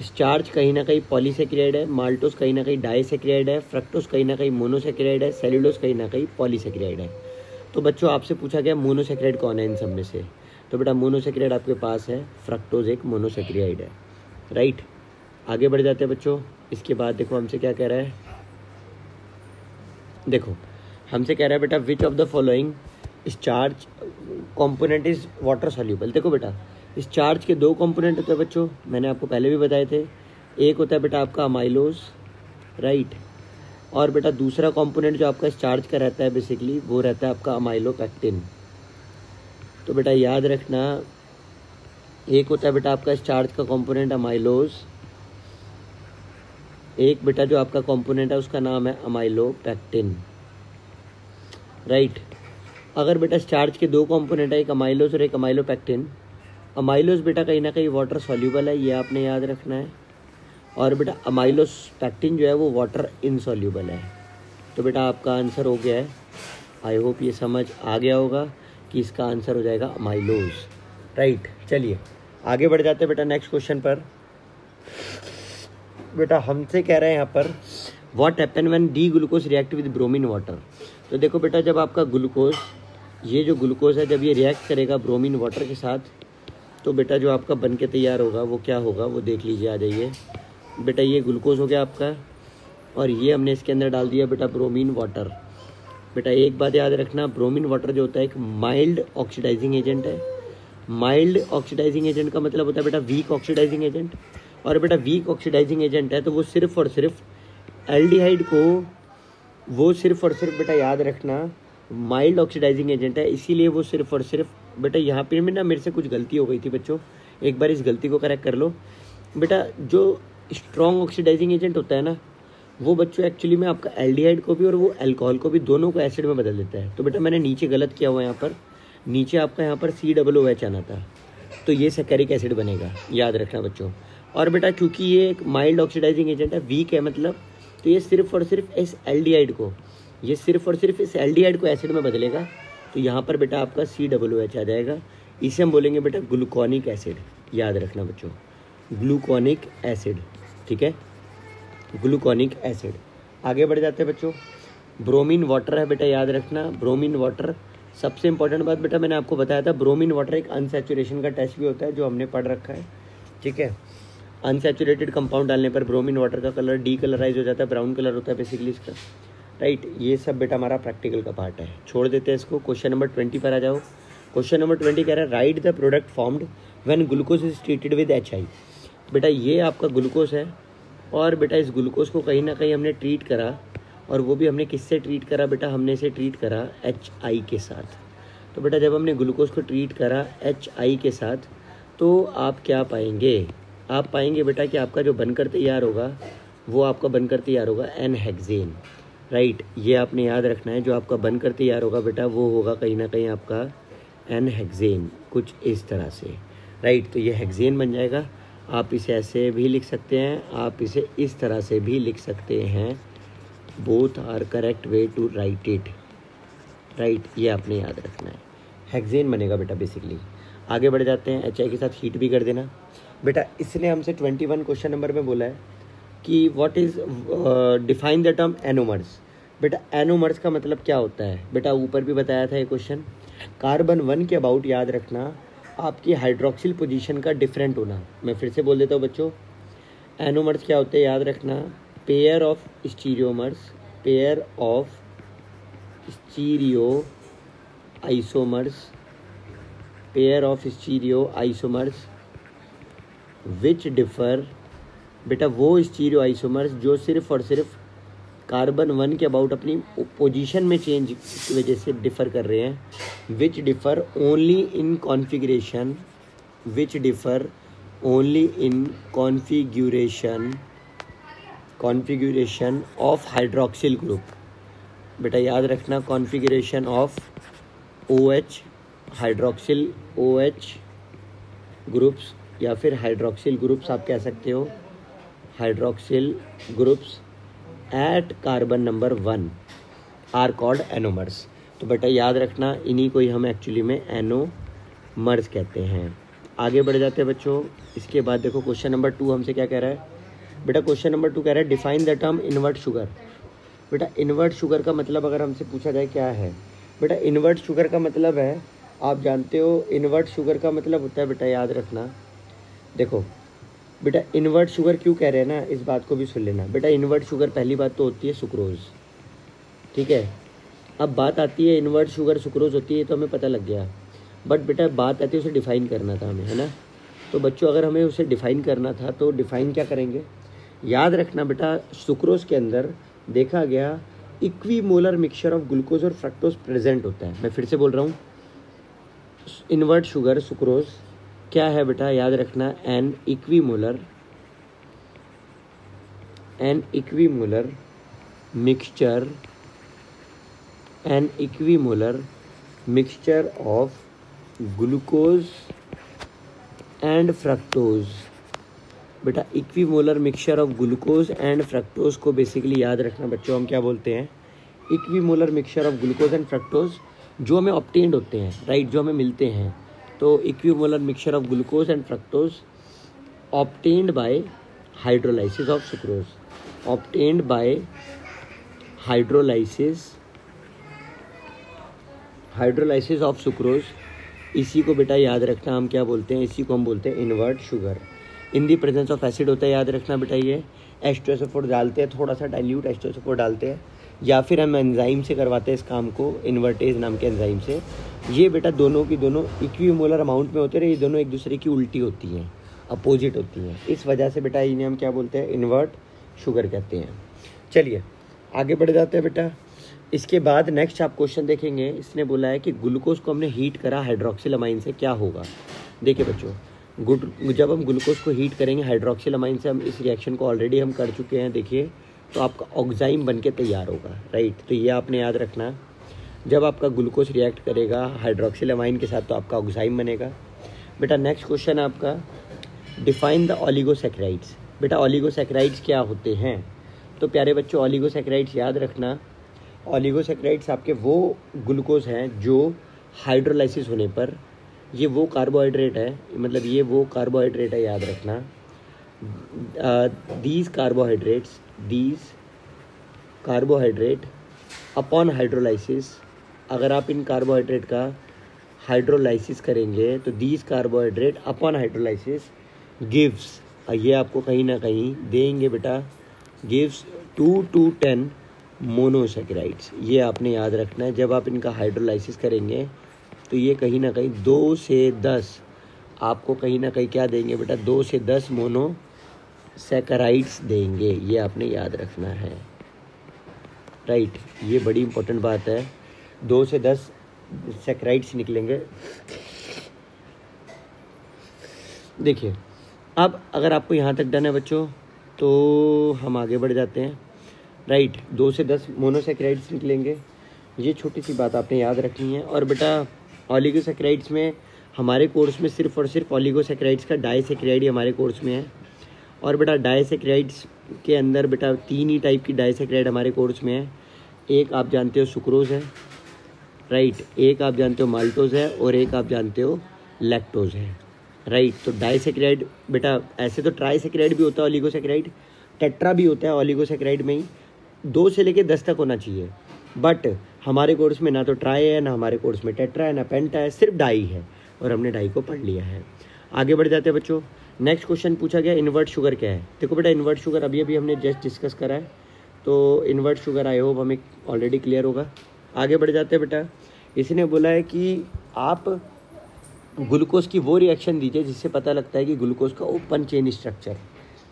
स्टार्च कहीं ना कहीं पॉलीसेक्राइड है, माल्टोस कहीं ना कहीं डाइसेक्राइड है, फ्रक्टोस कहीं ना कहीं मोनोसेक्राइड है, सेलुलोज कहीं ना कहीं पॉलीसेक्राइड है। तो बच्चों आपसे पूछा गया मोनोसेक्राइड कौन है इन सब में से। तो बेटा मोनोसेक्राइड आपके पास है फ्रक्टोज एक मोनोसेक्राइड है, राइट। आगे बढ़ जाते हैं बच्चों। इसके बाद देखो हमसे क्या कह रहा है, देखो हमसे कह रहा है बेटा which of the following starch component is water soluble. देखो बेटा इस चार्ज के 2 कंपोनेंट होते हैं बच्चों, मैंने आपको पहले भी बताए थे। एक होता है बेटा आपका अमाइलोज, राइट, और बेटा दूसरा कंपोनेंट जो आपका चार्ज का रहता है बेसिकली वो रहता है आपका अमाइलोपेक्टिन। तो बेटा याद रखना एक होता है बेटा आपका चार्ज का कंपोनेंट अमाइलोज, एक बेटा जो आपका कंपोनेंट है उसका नाम है अमाइलोपेक्टिन, राइट। अगर बेटा चार्ज के 2 कंपोनेंट है, एक अमाइलोज और एक अमाइलोपेक्टिन। अमाइलोज बेटा कहीं ना कहीं वाटर सॉल्यूबल है, ये आपने याद रखना है, और बेटा अमाइलोपेक्टिन जो है वो वाटर इनसॉल्यूबल है। तो बेटा आपका आंसर हो गया है, आई होप ये समझ आ गया होगा कि इसका आंसर हो जाएगा अमाइलोज, राइट। चलिए आगे बढ़ जाते हैं बेटा नेक्स्ट क्वेश्चन पर। बेटा हमसे कह रहे हैं यहाँ पर what happen when D glucose react with bromine water. तो देखो बेटा जब आपका ग्लूकोज, ये जो ग्लूकोज है जब ये रिएक्ट करेगा ब्रोमीन वाटर के साथ, तो बेटा जो आपका बन के तैयार होगा वो क्या होगा वो देख लीजिए। आ जाइए बेटा, ये ग्लूकोज हो गया आपका और ये हमने इसके अंदर डाल दिया बेटा ब्रोमीन वाटर। बेटा एक बात याद रखना, ब्रोमीन वाटर जो होता है एक माइल्ड ऑक्सीडाइजिंग एजेंट है। माइल्ड ऑक्सीडाइजिंग एजेंट का मतलब होता है बेटा वीक ऑक्सीडाइजिंग एजेंट, और बेटा वीक ऑक्सीडाइजिंग एजेंट है तो वो सिर्फ और सिर्फ एल्डिहाइड को, वो सिर्फ और सिर्फ बेटा याद रखना माइल्ड ऑक्सीडाइजिंग एजेंट है, इसीलिए वो सिर्फ और सिर्फ बेटा यहाँ पे ना मेरे से कुछ गलती हो गई थी बच्चों, एक बार इस गलती को करेक्ट कर लो। बेटा जो स्ट्रॉन्ग ऑक्सीडाइजिंग एजेंट होता है ना वो बच्चों एक्चुअली में आपका एल्डिहाइड को भी और वो अल्कोहल को भी दोनों को एसिड में बदल देता है। तो बेटा मैंने नीचे गलत किया हुआ, यहाँ पर नीचे आपका यहाँ पर COOH आना था, तो ये सैकरिक एसिड बनेगा, याद रखना बच्चों। और बेटा क्योंकि ये एक माइल्ड ऑक्सीडाइजिंग एजेंट है, वीक है मतलब, तो ये सिर्फ और सिर्फ इस एल्डिहाइड को, ये सिर्फ और सिर्फ इस एल्डिहाइड को एसिड में बदलेगा, तो यहाँ पर बेटा आपका COOH आ जाएगा। इसे हम बोलेंगे बेटा ग्लूकोनिक एसिड, याद रखना बच्चों, ग्लूकोनिक एसिड, ठीक है, ग्लूकोनिक एसिड। आगे बढ़ जाते हैं बच्चों। ब्रोमीन वाटर है बेटा, याद रखना ब्रोमीन वाटर। सबसे इंपॉर्टेंट बात बेटा मैंने आपको बताया था, ब्रोमीन वाटर एक अनसैचुरेशन का टेस्ट भी होता है जो हमने पढ़ रखा है, ठीक है। अनसैचुरेटेड कंपाउंड डालने पर ब्रोमीन वाटर का कलर डीकलराइज हो जाता है, ब्राउन कलर होता है बेसिकली इसका, राइट। ये सब बेटा हमारा प्रैक्टिकल का पार्ट है, छोड़ देते हैं इसको। क्वेश्चन नंबर 20 पर आ जाओ। क्वेश्चन नंबर 20 कह रहा है right the product formed when glucose is treated with HI। बेटा ये आपका ग्लूकोज है और बेटा इस ग्लूकोज को कहीं ना कहीं हमने ट्रीट करा, और वो भी हमने किससे ट्रीट करा बेटा, हमने इसे ट्रीट करा HI के साथ। तो बेटा जब हमने ग्लूकोज को ट्रीट करा HI के साथ, तो आप क्या पाएंगे, आप पाएंगे बेटा कि आपका जो बनकर तैयार होगा वो आपका बनकर तैयार होगा N-हेक्सेन। राइट, ये आपने याद रखना है, जो आपका बनकर तैयार होगा बेटा वो होगा कहीं ना कहीं आपका N-हेक्सेन, कुछ इस तरह से। राइट, तो ये हेक्सेन बन जाएगा। आप इसे ऐसे भी लिख सकते हैं, आप इसे इस तरह से भी लिख सकते हैं। Both are correct way to write it. Right, ये आपने याद रखना है, हेक्सेन बनेगा बेटा बेसिकली। आगे बढ़ जाते हैं, HI के साथ हीट भी कर देना। बेटा इसने हमसे 21 क्वेश्चन नंबर में बोला है कि what is define the term anomers. बेटा एनोमर्स का मतलब क्या होता है, बेटा ऊपर भी बताया था ये क्वेश्चन। कार्बन 1 के अबाउट याद रखना आपकी हाइड्रोक्सिल पोजीशन का डिफरेंट होना। मैं फिर से बोल देता हूँ बच्चों, एनोमर्स क्या होते हैं याद रखना, pair of stereomers, pair of stereo isomers, pair of stereo isomers which differ. बेटा वो स्टीरियो आइसोमर्स जो सिर्फ और सिर्फ कार्बन 1 के अबाउट अपनी पोजीशन में चेंज की वजह से डिफ़र कर रहे हैं। Which differ only in configuration, which differ only in configuration of hydroxyl group. बेटा याद रखना configuration of OH, hydroxyl OH groups, या फिर हाइड्रोक्सिल ग्रुप्स आप कह सकते हो, hydroxyl groups at carbon number 1 are called anomers. तो बेटा याद रखना इन्हीं को ही हम एक्चुअली में एनोमर्स कहते हैं। आगे बढ़ जाते हैं बच्चों। इसके बाद देखो क्वेश्चन नंबर 2 हमसे क्या कह रहा है बेटा, क्वेश्चन नंबर 2 कह रहा है define the term invert sugar. बेटा इन्वर्ट शुगर का मतलब अगर हमसे पूछा जाए क्या है, बेटा इन्वर्ट शुगर का मतलब है, आप जानते हो इन्वर्ट शुगर का मतलब होता है बेटा याद रखना, देखो बेटा इन्वर्ट शुगर क्यों कह रहे हैं ना, इस बात को भी सुन लेना। बेटा इन्वर्ट शुगर पहली बात तो होती है सुक्रोज, ठीक है। अब बात आती है इन्वर्ट शुगर सुक्रोज होती है तो हमें पता लग गया, बट बेटा बात आती है उसे डिफ़ाइन करना था हमें, है ना। तो बच्चों अगर हमें उसे डिफ़ाइन करना था तो डिफ़ाइन क्या करेंगे, याद रखना बेटा सुक्रोज के अंदर देखा गया इक्वीमोलर मिक्सचर ऑफ ग्लूकोज और फ्रक्टोज प्रेजेंट होता है। मैं फिर से बोल रहा हूँ, इन्वर्ट शुगर सुक्रोज क्या है बेटा याद रखना, an equimolar mixture of glucose and fructose. बेटा equimolar mixture of glucose and fructose को बेसिकली याद रखना बच्चों हम क्या बोलते हैं, equimolar mixture of glucose and fructose जो हमें ऑब्टेन्ड होते हैं, राइट, जो हमें मिलते हैं। तो equimolar mixture of glucose and fructose obtained by hydrolysis of sucrose, obtained by hydrolysis of sucrose. इसी को बेटा याद रखना हम क्या बोलते हैं, इसी को हम बोलते हैं invert sugar. In the presence of acid होता है याद रखना बेटा, ये H2SO4 डालते हैं, थोड़ा सा डाइल्यूट H2SO4 डालते हैं, या फिर हम एंजाइम से करवाते हैं इस काम को, इन्वर्टेज नाम के एंजाइम से। ये बेटा दोनों की दोनों इक्विमोलर अमाउंट में होते रहे, ये दोनों एक दूसरे की उल्टी होती हैं, अपोजिट होती हैं। इस वजह से बेटा इन्हें हम क्या बोलते हैं, इन्वर्ट शुगर कहते हैं। चलिए आगे बढ़ जाते हैं बेटा। इसके बाद नेक्स्ट आप क्वेश्चन देखेंगे, इसने बोला है कि ग्लूकोज को हमने हीट करा हाइड्रोक्सिल अमाइन से, क्या होगा। देखिए बच्चों जब हम ग्लूकोज को हीट करेंगे हाइड्रोक्सिल अमाइन से, हम इस रिएक्शन को ऑलरेडी हम कर चुके हैं, देखिए, तो आपका ऑक्साइम बन के तैयार होगा, राइट। तो ये आपने याद रखना, जब आपका ग्लूकोज रिएक्ट करेगा हाइड्रोक्सिल अमाइन के साथ तो आपका ऑक्साइम बनेगा। बेटा नेक्स्ट क्वेश्चन आपका डिफाइन द ओलिगोसैकेराइड्स। बेटा ओलिगोसैकेराइड्स क्या होते हैं, तो प्यारे बच्चों ओलिगोसैकेराइड्स याद रखना, ओलिगोसैकेराइड्स आपके वो ग्लूकोज हैं जो हाइड्रोलाइसिस होने पर, ये वो कार्बोहाइड्रेट है, मतलब ये वो कार्बोहाइड्रेट है याद रखना। दीज कार्बोहाइड्रेट अपॉन हाइड्रोलाइसिस, अगर आप इन कार्बोहाइड्रेट का हाइड्रोलाइसिस करेंगे तो these carbohydrate upon hydrolysis gives, ये आपको कहीं ना कहीं देंगे बेटा, गिव्स 2 to 10 मोनोसैकेराइड्स। ये आपने याद रखना है। जब आप इनका हाइड्रोलाइसिस करेंगे तो ये कहीं ना कहीं 2 से 10 आपको कहीं ना कहीं क्या देंगे बेटा, 2 से 10 मोनोसैकेराइड्स देंगे। ये आपने याद रखना है, राइट। ये बड़ी इंपॉर्टेंट बात है, 2 से 10 सैकेराइड्स निकलेंगे। देखिए अब अगर आपको यहाँ तक डन है बच्चों तो हम आगे बढ़ जाते हैं, राइट। 2 से 10 मोनोसैकेराइड्स निकलेंगे, ये छोटी सी बात आपने याद रखनी है। और बेटा ऑलिगोसैकेराइड्स में हमारे कोर्स में सिर्फ और सिर्फ ऑलिगोसैकेराइड्स का डाइसैकेराइड हमारे कोर्स में है। और बेटा डाइसैकेराइड्स के अंदर बेटा 3 ही टाइप की डाइसैकेराइड हमारे कोर्स में है। एक आप जानते हो सुक्रोज है, राइट, एक आप जानते हो माल्टोज है, और एक आप जानते हो लैक्टोज है, राइट। तो डाइसैकेराइड बेटा, ऐसे तो ट्राइसैकेराइड भी होता है ऑलिगोसैकेराइड, टेट्रा भी होता है ऑलिगोसैकेराइड में ही, 2 से लेके 10 तक होना चाहिए। बट हमारे कोर्स में ना तो ट्राई है, ना हमारे कोर्स में टेट्रा है, ना पेंटा है, सिर्फ डाई है, और हमने डाई को पढ़ लिया है। आगे बढ़ जाते हैं बच्चों। नेक्स्ट क्वेश्चन पूछा गया इन्वर्ट शुगर क्या है। देखो बेटा इन्वर्ट शुगर अभी अभी हमने जस्ट डिस्कस करा है, तो इन्वर्ट शुगर आई होप हमें ऑलरेडी क्लियर होगा। आगे बढ़ जाते हैं बेटा। इसने बोला है कि आप ग्लूकोज की वो रिएक्शन दीजिए जिससे पता लगता है कि ग्लूकोज का ओपन चेन स्ट्रक्चर,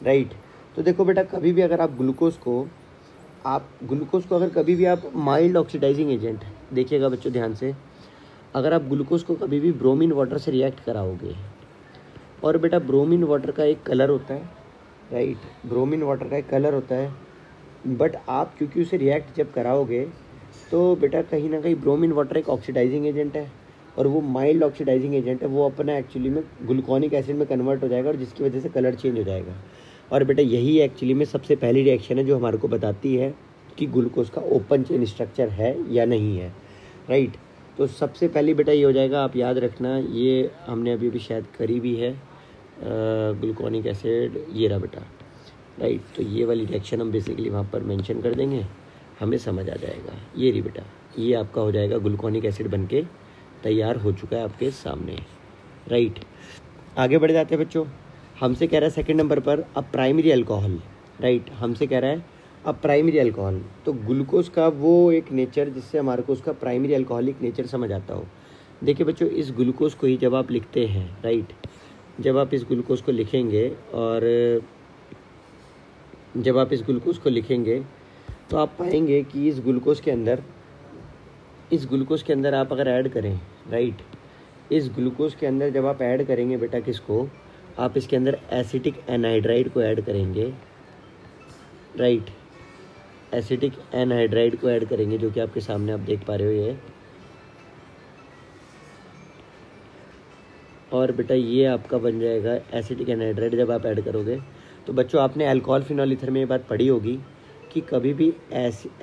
राइट। तो देखो बेटा कभी भी अगर आप ग्लूकोज को अगर कभी भी आप माइल्ड ऑक्सीडाइजिंग एजेंट, देखिएगा बच्चों ध्यान से, अगर आप ग्लूकोज को कभी भी ब्रोमीन वाटर से रिएक्ट कराओगे, और बेटा ब्रोमीन वाटर का एक कलर होता है, राइट, ब्रोमीन वाटर का एक कलर होता है, बट आप क्योंकि उसे रिएक्ट जब कराओगे तो बेटा कहीं ना कहीं ब्रोमीन वाटर एक ऑक्सीडाइजिंग एजेंट है, और वो माइल्ड ऑक्सीडाइजिंग एजेंट है, वो अपना एक्चुअली में ग्लूकोनिक एसिड में कन्वर्ट हो जाएगा, और जिसकी वजह से कलर चेंज हो जाएगा। और बेटा यही एक्चुअली में सबसे पहली रिएक्शन है जो हमारे को बताती है कि ग्लूकोज का ओपन चेन स्ट्रक्चर है या नहीं है, राइट। तो सबसे पहली बेटा ये हो जाएगा, आप याद रखना, ये हमने अभी भी शायद करी भी है, ग्लूकोनिक एसिड, ये रहा बेटा, राइट। तो ये वाली रिएक्शन हम बेसिकली वहाँ पर मेंशन कर देंगे, हमें समझ आ जाएगा। ये रही बेटा, ये आपका हो जाएगा ग्लूकोनिक एसिड बनके तैयार हो चुका है आपके सामने, राइट। आगे बढ़ जाते हैं बच्चों। हमसे कह रहा है सेकंड नंबर पर अ प्राइमरी अल्कोहल, राइट, हमसे कह रहा है अ प्राइमरी अल्कोहल। तो ग्लूकोज का वो एक नेचर जिससे हमारे को उसका प्राइमरी अल्कोहलिक नेचर समझ आता हो। देखिए बच्चों इस ग्लूकोज को ही जब आप लिखते हैं, राइट, जब आप इस ग्लूकोज को लिखेंगे, और जब आप इस ग्लूकोज को लिखेंगे तो आप पाएंगे कि इस ग्लूकोज के अंदर आप अगर ऐड करें, राइट, इस ग्लूकोज के अंदर जब आप ऐड करेंगे बेटा किसको, आप इसके अंदर एसिटिक एनहाइड्राइड को ऐड करेंगे, राइट, एसिटिक एनहाइड्राइड को ऐड करेंगे, जो कि आपके सामने आप देख पा रहे हो ये। और बेटा ये आपका बन जाएगा एसिटिक एनहाइड्राइड जब आप ऐड करोगे। तो बच्चों आपने अल्कोहल फिनॉल ईथर में ये बात पढ़ी होगी कि कभी भी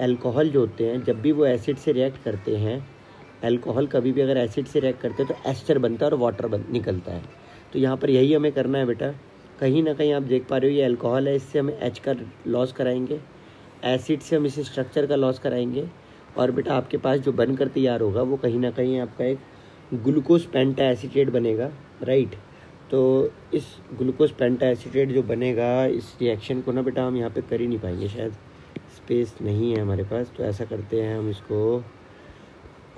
अल्कोहल जो होते हैं जब भी वो एसिड से रिएक्ट करते हैं, अल्कोहल कभी भी अगर एसिड से रिएक्ट करते हैं तो एस्टर बनता है और वाटर निकलता है। तो यहाँ पर यही हमें करना है बेटा। कहीं ना कहीं आप देख पा रहे हो ये अल्कोहल है, इससे हमें एच का लॉस कराएंगे, एसिड से हम इस स्ट्रक्चर का लॉस कराएंगे, और बेटा आपके पास जो बनकर तैयार होगा वो कहीं ना कहीं आपका एक ग्लूकोज पेंटा एसीटेट बनेगा, राइट। तो इस ग्लूकोज पेंटा एसीटेट जो बनेगा, इस रिएक्शन को ना बेटा हम यहाँ पे कर ही नहीं पाएंगे, शायद स्पेस नहीं है हमारे पास। तो ऐसा करते हैं,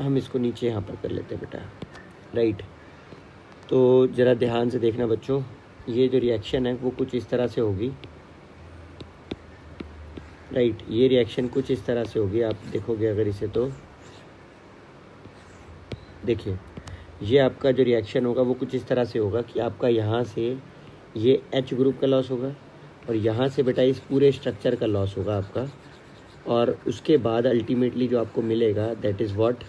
हम इसको नीचे यहाँ पर कर लेते हैं बेटा, राइट। तो ज़रा ध्यान से देखना बच्चों, ये जो रिएक्शन है वो कुछ इस तरह से होगी, राइट, ये रिएक्शन कुछ इस तरह से होगी। आप देखोगे अगर इसे, तो देखिए ये आपका जो रिएक्शन होगा वो कुछ इस तरह से होगा कि आपका यहाँ से ये H ग्रुप का लॉस होगा, और यहाँ से बेटा इस पूरे स्ट्रक्चर का लॉस होगा आपका, और उसके बाद अल्टीमेटली जो आपको मिलेगा दैट इज़ व्हाट,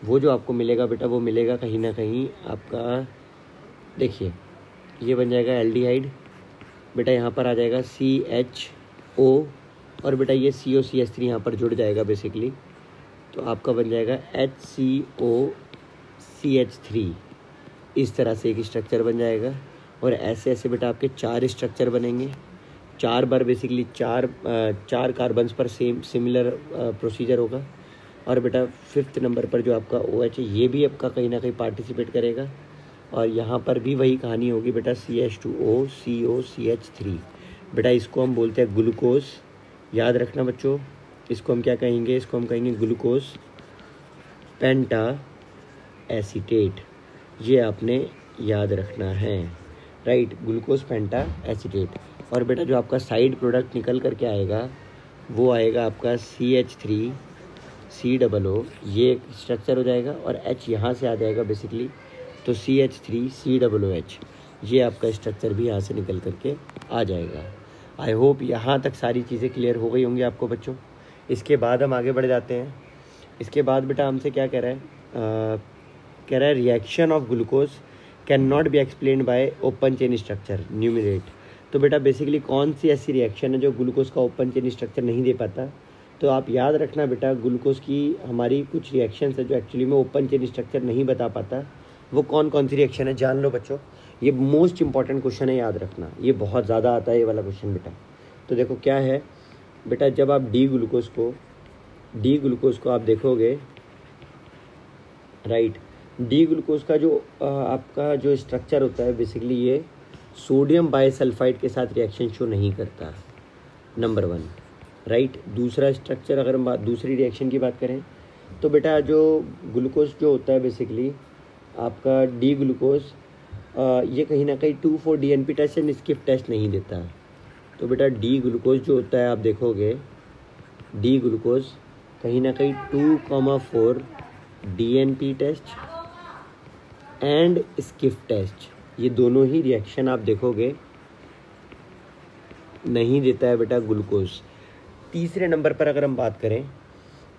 वो जो आपको मिलेगा बेटा वो मिलेगा कहीं ना कहीं आपका, देखिए ये बन जाएगा एल्डिहाइड बेटा, यहाँ पर आ जाएगा CHO, और बेटा ये COCH3 यहाँ पर जुड़ जाएगा बेसिकली, तो आपका बन जाएगा HCOCH3। इस तरह से एक स्ट्रक्चर बन जाएगा, और ऐसे ऐसे बेटा आपके 4 स्ट्रक्चर बनेंगे, 4 बार बेसिकली 4 कार्बन्स पर सिमिलर प्रोसीजर होगा। और बेटा 5th नंबर पर जो आपका OH है ये भी आपका कहीं ना कहीं पार्टिसिपेट करेगा, और यहाँ पर भी वही कहानी होगी बेटा, CH2O COCH3 बेटा, इसको हम बोलते हैं ग्लूकोज, याद रखना बच्चों, इसको हम क्या कहेंगे, इसको हम कहेंगे ग्लूकोज पेंटा एसीटेट। ये आपने याद रखना है, राइट, ग्लूकोज पेंटा एसीटेट। और बेटा जो आपका साइड प्रोडक्ट निकल करके आएगा वो आएगा आपका CH3COO, ये एक स्ट्रक्चर हो जाएगा और H यहाँ से आ जाएगा बेसिकली, तो CH3COOH, ये आपका स्ट्रक्चर भी यहाँ से निकल करके आ जाएगा। आई होप यहाँ तक सारी चीज़ें क्लियर हो गई होंगी आपको बच्चों। इसके बाद हम आगे बढ़ जाते हैं। इसके बाद बेटा हमसे क्या कह रहा है, कह रहा है reaction of glucose can not be explained bye open chain structure, numerator. तो बेटा बेसिकली कौन सी ऐसी रिएक्शन है जो ग्लूकोज का ओपन चेन स्ट्रक्चर नहीं दे पाता। तो आप याद रखना बेटा, ग्लूकोज की हमारी कुछ रिएक्शंस है जो एक्चुअली में ओपन चेन स्ट्रक्चर नहीं बता पाता। वो कौन कौन सी रिएक्शन है जान लो बच्चों, ये मोस्ट इंपॉर्टेंट क्वेश्चन है, याद रखना, ये बहुत ज़्यादा आता है ये वाला क्वेश्चन बेटा। तो देखो क्या है बेटा, जब आप डी ग्लूकोज को आप देखोगे, राइट, डी ग्लूकोज का जो आपका जो स्ट्रक्चर होता है बेसिकली ये सोडियम बाइसल्फाइड के साथ रिएक्शन शो नहीं करता, नंबर 1, राइट। दूसरा स्ट्रक्चर, अगर हम दूसरी रिएक्शन की बात करें तो बेटा जो ग्लूकोज जो होता है बेसिकली आपका डी ग्लूकोज, ये कहीं ना कहीं 2,4-DNP test and skip test नहीं देता। तो बेटा डी ग्लूकोज जो होता है आप देखोगे, डी ग्लूकोज कहीं ना कहीं 2,4-DNP test and skip test, ये दोनों ही रिएक्शन आप देखोगे नहीं देता है बेटा ग्लूकोज। तीसरे नंबर पर अगर हम बात करें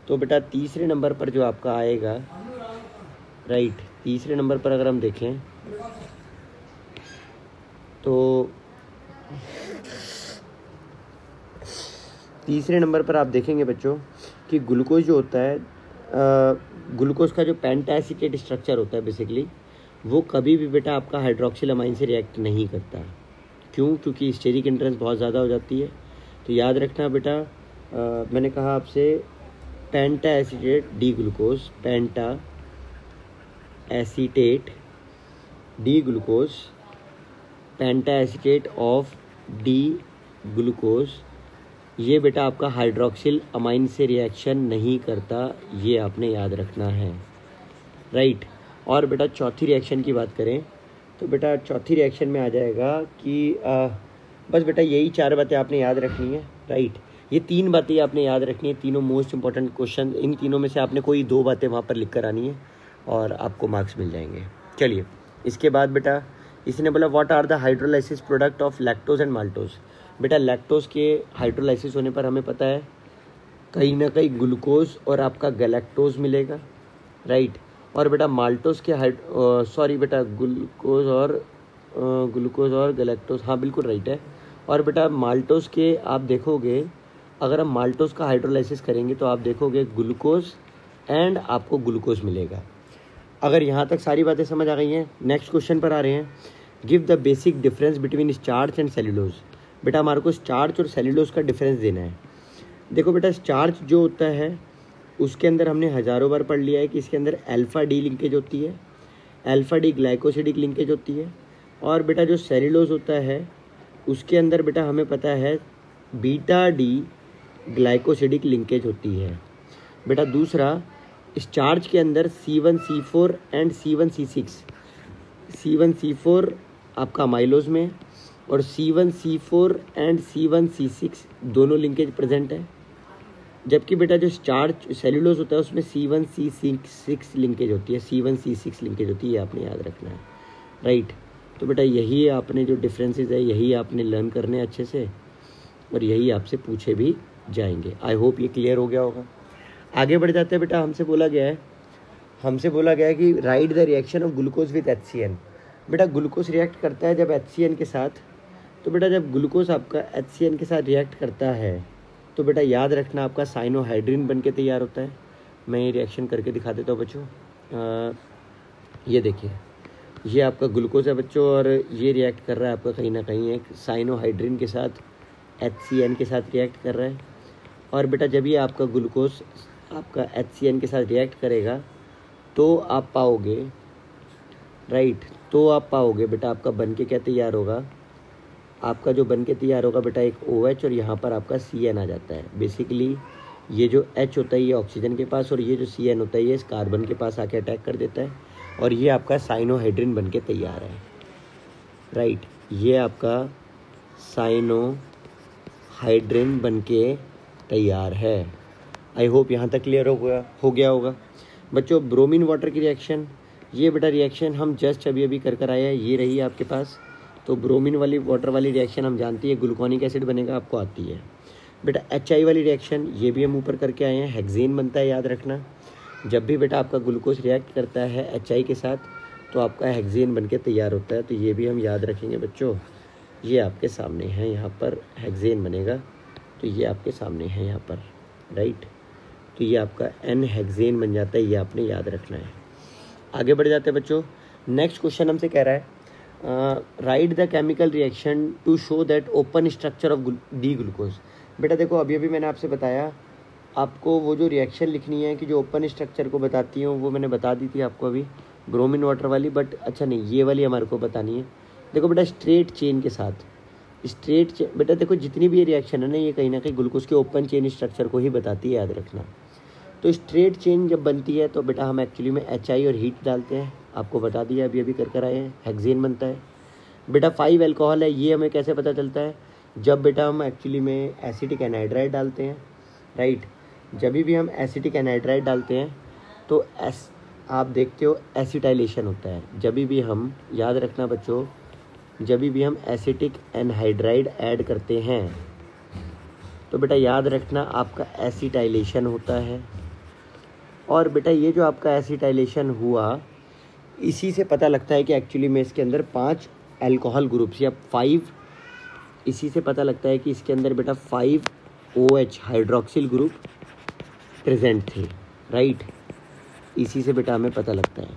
तो बेटा तीसरे नंबर पर जो आपका आएगा, राइट, तीसरे नंबर पर अगर हम देखें तो तीसरे नंबर पर आप देखेंगे बच्चों कि ग्लूकोज जो होता है, ग्लूकोज का जो पेंटा एसीटेट स्ट्रक्चर होता है बेसिकली वो कभी भी बेटा आपका हाइड्रोक्सिल अमाइन से रिएक्ट नहीं करता। क्यों? क्योंकि स्टेरिक एंट्रेंस बहुत ज़्यादा हो जाती है। तो याद रखना बेटा, मैंने कहा आपसे penta acetate D glucose, penta acetate D glucose, penta acetate of D glucose, ये बेटा आपका हाइड्रोक्सिल अमाइन से रिएक्शन नहीं करता, ये आपने याद रखना है, राइट। और बेटा चौथी रिएक्शन की बात करें तो बेटा चौथी रिएक्शन में आ जाएगा कि बस बेटा यही 4 बातें आपने याद रखनी है, राइट। ये 3 बातें आपने याद रखनी है, तीनों मोस्ट इंपॉर्टेंट क्वेश्चन, इन तीनों में से आपने कोई 2 बातें वहाँ पर लिख कर आनी है और आपको मार्क्स मिल जाएंगे। चलिए इसके बाद बेटा इसने बोला what are the hydrolysis product of lactose and maltose. बेटा लैक्टोज के हाइड्रोलाइसिस होने पर हमें पता है कहीं ना कहीं ग्लूकोज और आपका गैलेक्टोज मिलेगा, राइट। और बेटा माल्टोज के ग्लूकोज और गैलेक्टोज, हाँ बिल्कुल राइट है। और बेटा माल्टोज के आप देखोगे, अगर हम माल्टोज का हाइड्रोलाइसिस करेंगे तो आप देखोगे ग्लूकोज एंड आपको ग्लूकोज मिलेगा। अगर यहाँ तक सारी बातें समझ आ गई हैं, नेक्स्ट क्वेश्चन पर आ रहे हैं। Give the basic difference between starch and cellulose. बेटा हमारे को स्टार्च और सेल्यूलोज का डिफरेंस देना है। देखो बेटा स्टार्च जो होता है उसके अंदर हमने हज़ारों बार पढ़ लिया है कि इसके अंदर अल्फा डी लिंकेज होती है, अल्फा डी ग्लाइकोसिडिक लिंकेज होती है। और बेटा जो सेल्यूलोज होता है उसके अंदर बेटा हमें पता है बीटा डी ग्लाइकोसिडिक लिंकेज होती है। बेटा दूसरा, स्टार्च के अंदर C1C4 एंड C1C6, C1C4 आपका अमाइलोज में और C1C4 एंड C1C6 दोनों लिंकेज प्रेजेंट है। जबकि बेटा जो स्टार्च सेल्यूलोज होता है उसमें C1C6 लिंकेज होती है, C1C6 लिंकेज होती है, आपने याद रखना है, राइट। तो बेटा यही आपने जो डिफरेंसेस है यही आपने लर्न करने अच्छे से और यही आपसे पूछे भी जाएंगे। आई होप ये क्लियर हो गया होगा। आगे बढ़ जाते हैं बेटा, हमसे बोला गया है कि right the reaction of glucose with HCN। बेटा ग्लूकोज रिएक्ट करता है जब HCN के साथ, तो बेटा जब ग्लूकोज आपका HCN के साथ रिएक्ट करता है तो बेटा याद रखना आपका साइनोहाइड्रिन बन के तैयार होता है। मैं ये रिएक्शन करके दिखा देता हूँ बच्चों। ये देखिए, ये आपका ग्लूकोज है बच्चों और ये रिएक्ट कर रहा है आपका कहीं ना कहीं एक साइनोहाइड्रिन के साथ, HCN के साथ रिएक्ट कर रहा है। और बेटा जब ये आपका ग्लूकोज आपका HCN के साथ रिएक्ट करेगा तो आप पाओगे, राइट, तो आप पाओगे बेटा आपका बन के क्या तैयार होगा, आपका जो बन के तैयार होगा बेटा एक OH और यहाँ पर आपका CN आ जाता है। बेसिकली ये जो H होता है ये ऑक्सीजन के पास, और ये जो CN होता है ये इस कार्बन के पास आके अटैक कर देता है, और ये आपका साइनोहाइड्रिन बन के तैयार है, राइट। ये आपका साइनोहाइड्रिन बन के तैयार है। आई होप यहाँ तक क्लियर हो गया होगा बच्चों। ब्रोमीन वाटर की रिएक्शन, ये बेटा रिएक्शन हम जस्ट अभी कर आए हैं, ये रही आपके पास। तो ब्रोमीन वाली वाटर वाली रिएक्शन हम जानती है, ग्लूकोनिक एसिड बनेगा, आपको आती है बेटा। HI वाली रिएक्शन ये भी हम ऊपर करके आए हैं, हेक्सेन बनता है, याद रखना। जब भी बेटा आपका ग्लूकोज रिएक्ट करता है HI के साथ तो आपका हेक्सेन बन के तैयार होता है, तो ये भी हम याद रखेंगे बच्चों। ये आपके सामने है, यहाँ पर हेक्सेन बनेगा, तो ये आपके सामने है यहाँ पर, राइट। तो ये आपका N हेक्सेन बन जाता है, ये आपने याद रखना है। आगे बढ़ जाते हैं बच्चों। नेक्स्ट क्वेश्चन हमसे कह रहा है right the chemical reaction to show that open structure of D glucose. बेटा देखो अभी मैंने आपसे बताया, आपको वो जो रिएक्शन लिखनी है कि जो ओपन स्ट्रक्चर को बताती हूँ वो मैंने बता दी थी आपको अभी, ब्रोमीन वाटर वाली, बट अच्छा नहीं, ये वाली हमारे को बतानी है। देखो बेटा स्ट्रेट चेन के साथ, स्ट्रेट चेन बेटा देखो जितनी भी ये रिएक्शन है ना ये कहीं ना कहीं ग्लूकोज के ओपन चेन स्ट्रक्चर को ही बताती है, याद रखना। तो स्ट्रेट चेन जब बनती है तो बेटा हम एक्चुअली में HI और हीट डालते हैं, आपको बता दिया अभी कर आए हैं, हेक्सेन बनता है बेटा। 5 अल्कोहल है, ये हमें कैसे पता चलता है, जब बेटा हम एक्चुअली में एसिटिक एनहाइड्राइड डालते हैं, राइट। जब भी हम एसिटिक एनहाइड्राइड डालते हैं तो आप देखते हो एसिटाइलेशन होता है। जब भी हम, याद रखना बच्चों, जब भी हम एसिटिक एनहाइड्राइड ऐड करते हैं तो बेटा याद रखना आपका एसिटाइलेशन होता है। और बेटा ये जो आपका एसिटाइलेशन हुआ, इसी से पता लगता है कि एक्चुअली में इसके अंदर 5 अल्कोहल ग्रुप्स या 5, इसी से पता लगता है कि इसके अंदर बेटा 5 OH हाइड्रोक्सिल ग्रुप प्रेजेंट थे, राइट। इसी से बेटा हमें पता लगता है।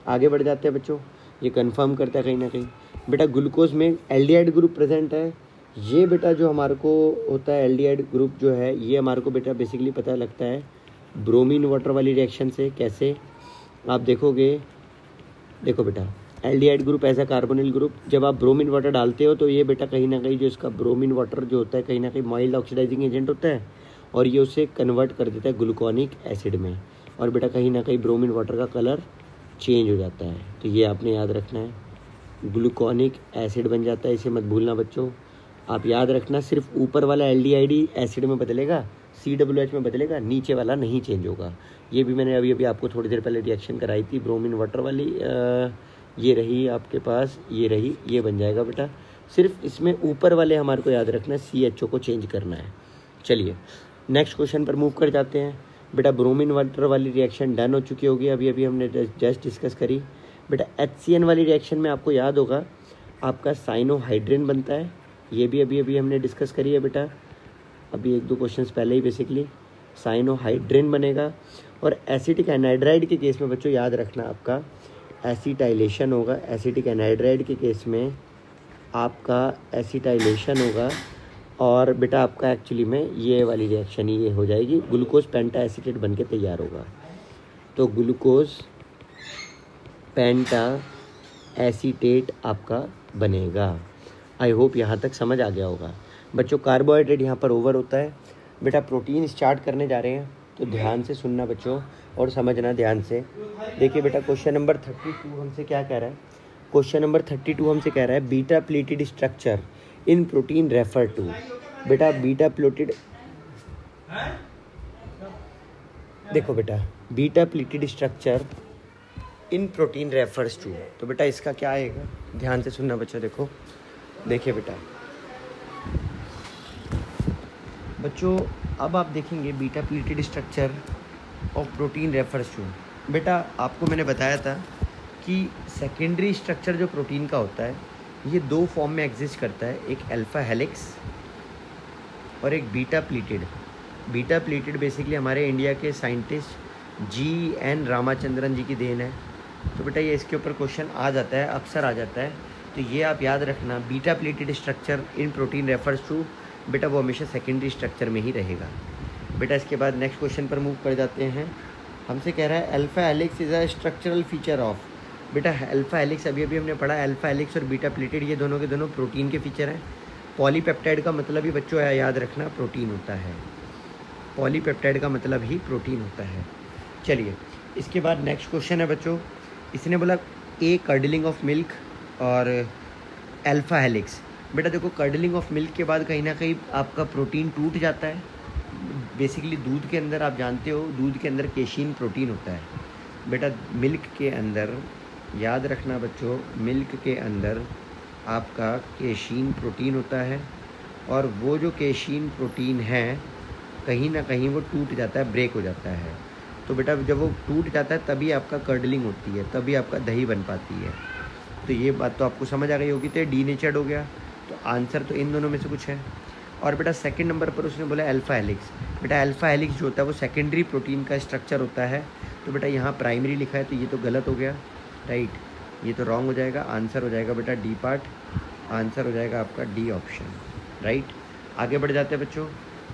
आगे बढ़ जाते हैं बच्चों, ये कंफर्म करता है कहीं ना कहीं बेटा ग्लूकोज में एल्डिहाइड ग्रुप प्रेजेंट है। ये बेटा जो हमारे को होता है एल्डिहाइड ग्रुप जो है, ये हमारे को बेटा बेसिकली पता लगता है ब्रोमीन वाटर वाली रिएक्शन से। कैसे आप देखोगे, देखो बेटा एल्डिहाइड ग्रुप ऐसा कार्बोनिल ग्रुप, जब आप ब्रोमीन वाटर डालते हो तो ये बेटा कहीं ना कहीं जो इसका ब्रोमीन वाटर जो होता है कहीं ना कहीं माइल्ड ऑक्सीडाइजिंग एजेंट होता है, और ये उसे कन्वर्ट कर देता है ग्लूकोनिक एसिड में, और बेटा कहीं ना कहीं ब्रोमीन वाटर का कलर चेंज हो जाता है। तो ये आपने याद रखना है, ग्लूकोनिक एसिड बन जाता है, इसे मत भूलना बच्चों। आप याद रखना सिर्फ ऊपर वाला एल्डिहाइड एसिड में बदलेगा, COOH में बदलेगा, नीचे वाला नहीं चेंज होगा। ये भी मैंने अभी आपको थोड़ी देर पहले रिएक्शन कराई थी ब्रोमीन वाटर वाली, ये रही आपके पास, ये रही, ये बन जाएगा बेटा। सिर्फ इसमें ऊपर वाले हमारे को याद रखना है, CHO को चेंज करना है। चलिए नेक्स्ट क्वेश्चन पर मूव कर जाते हैं बेटा। ब्रोमीन वाटर वाली रिएक्शन डन हो चुकी होगी, अभी हमने जस्ट डिस्कस करी बेटा। HCN वाली रिएक्शन में आपको याद होगा आपका साइनोहाइड्रिन बनता है, ये भी अभी हमने डिस्कस करी है बेटा, अभी 1-2 क्वेश्चंस पहले ही बेसिकली साइनोहाइड्रिन बनेगा। और एसिटिक एनहाइड्राइड के केस में बच्चों याद रखना आपका एसिटाइलेशन होगा। एसिटिक एनहाइड्राइड के केस में आपका एसिटाइलेशन होगा, और बेटा आपका एक्चुअली में ये वाली रिएक्शन ही ये हो जाएगी, ग्लूकोज पेंटा एसीटेट बन के तैयार होगा। तो ग्लूकोज पेंटा एसीटेट आपका बनेगा। आई होप यहाँ तक समझ आ गया होगा बच्चों। कार्बोहाइड्रेट यहाँ पर ओवर होता है बेटा। प्रोटीन स्टार्ट करने जा रहे हैं तो ध्यान से सुनना बच्चों और समझना ध्यान से। देखिए बेटा क्वेश्चन नंबर 32 हमसे क्या कह रहा है, क्वेश्चन नंबर 32 हमसे कह रहा है beta pleated structure in protein refer to. बेटा बीटा प्लेटेड, देखो बेटा beta pleated structure in protein refers to, तो बेटा इसका क्या आएगा, ध्यान से सुनना बच्चों। देखो देखिए बेटा बच्चों, अब आप देखेंगे beta pleated structure of protein refers to. बेटा आपको मैंने बताया था कि सेकेंडरी स्ट्रक्चर जो प्रोटीन का होता है ये 2 फॉर्म में एग्जिस्ट करता है, एक अल्फा हेलिक्स और एक beta pleated. Beta pleated basically हमारे इंडिया के साइंटिस्ट GN रामाचंद्रन जी की देन है। तो बेटा ये इसके ऊपर क्वेश्चन आ जाता है, अक्सर आ जाता है, तो ये आप याद रखना beta pleated structure in protein refers to, बेटा वो हमेशा सेकेंडरी स्ट्रक्चर में ही रहेगा। बेटा इसके बाद नेक्स्ट क्वेश्चन पर मूव कर जाते हैं। हमसे कह रहा है alpha helix is a structural feature of. बेटा अल्फा हेलिक्स अभी हमने पढ़ा, अल्फा हेलिक्स और बीटा प्लेटेड ये दोनों के दोनों प्रोटीन के फीचर हैं। पॉलीपेप्टाइड का मतलब ही बच्चों याद रखना प्रोटीन होता है। पॉलीपेप्टाइड का मतलब ही प्रोटीन होता है। चलिए इसके बाद नेक्स्ट क्वेश्चन है बच्चों, इसने बोला ए कर्डलिंग ऑफ मिल्क और अल्फा हेलिक्स। बेटा देखो कर्डलिंग ऑफ मिल्क के बाद कहीं ना कहीं आपका प्रोटीन टूट जाता है। बेसिकली दूध के अंदर आप जानते हो दूध के अंदर केशीन प्रोटीन होता है। बेटा मिल्क के अंदर याद रखना बच्चों, मिल्क के अंदर आपका केशीन प्रोटीन होता है और वो जो केशीन प्रोटीन है कहीं ना कहीं वो टूट जाता है, ब्रेक हो जाता है। तो बेटा जब वो टूट जाता है तभी आपका कर्डलिंग होती है, तभी आपका दही बन पाती है। तो ये बात तो आपको समझ आ गई होगी। तो डी नेचर्ड हो गया, तो आंसर तो इन दोनों में से कुछ है। और बेटा सेकंड नंबर पर उसने बोला अल्फा हेलिक्स। बेटा अल्फा हेलिक्स जो होता है वो सेकेंडरी प्रोटीन का स्ट्रक्चर होता है। तो बेटा यहाँ प्राइमरी लिखा है तो ये तो गलत हो गया, राइट, ये तो रॉन्ग हो जाएगा। आंसर हो जाएगा बेटा डी पार्ट, आंसर हो जाएगा आपका डी ऑप्शन, राइट। आगे बढ़ जाते हैं बच्चों।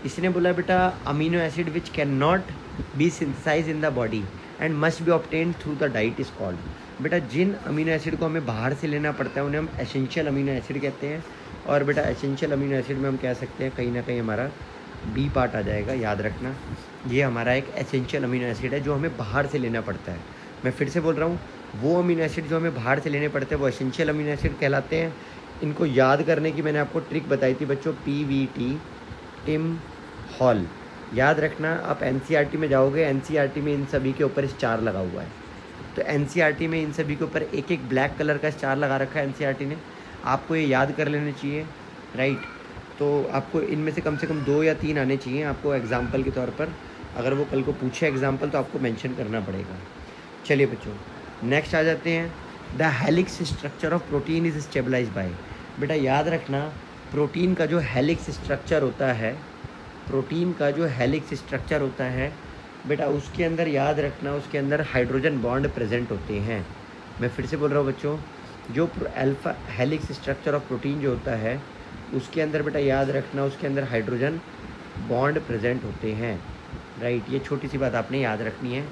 इसने बोला बेटा amino acid which can not be synthesise in the body and must be obtained through the diet is called. बेटा जिन अमीनो एसिड को हमें बाहर से लेना पड़ता है उन्हें हम एसेंशियल अमीनो एसिड कहते हैं। और बेटा एसेंशियल अमीनो एसिड में हम कह सकते हैं कहीं ना कहीं हमारा बी पार्ट आ जाएगा, याद रखना। ये हमारा एक एसेंशियल अमीनो एसिड है जो हमें बाहर से लेना पड़ता है। मैं फिर से बोल रहा हूँ, वो अमीनो एसिड जो हमें बाहर से लेने पड़ते हैं वो एसेंशियल अमीनो एसिड कहलाते हैं। इनको याद करने की मैंने आपको ट्रिक बताई थी बच्चों, PVT, टिम हॉल। याद रखना, आप NCERT में जाओगे, NCERT में इन सभी के ऊपर स्टार लगा हुआ है। तो NCERT में इन सभी के ऊपर एक एक ब्लैक कलर का स्टार लगा रखा है NCERT ने, आपको ये याद कर लेना चाहिए, राइट। तो आपको इनमें से कम 2 या 3 आने चाहिए आपको एग्जाम्पल के तौर पर। अगर वो कल को पूछे एग्जाम्पल तो आपको मेंशन करना पड़ेगा। चलिए बच्चों नेक्स्ट आ जाते हैं। The helix structure of protein is stabilise by. बेटा याद रखना, प्रोटीन का जो हेलिक्स स्ट्रक्चर होता है, प्रोटीन का जो हेलिक्स स्ट्रक्चर होता है बेटा उसके अंदर याद रखना, उसके अंदर हाइड्रोजन बॉन्ड प्रेजेंट होते हैं। मैं फिर से बोल रहा हूँ बच्चों, जो alpha helix structure of protein जो होता है उसके अंदर बेटा याद रखना उसके अंदर हाइड्रोजन बॉन्ड प्रेजेंट होते हैं, राइट। ये छोटी सी बात आपने याद रखनी है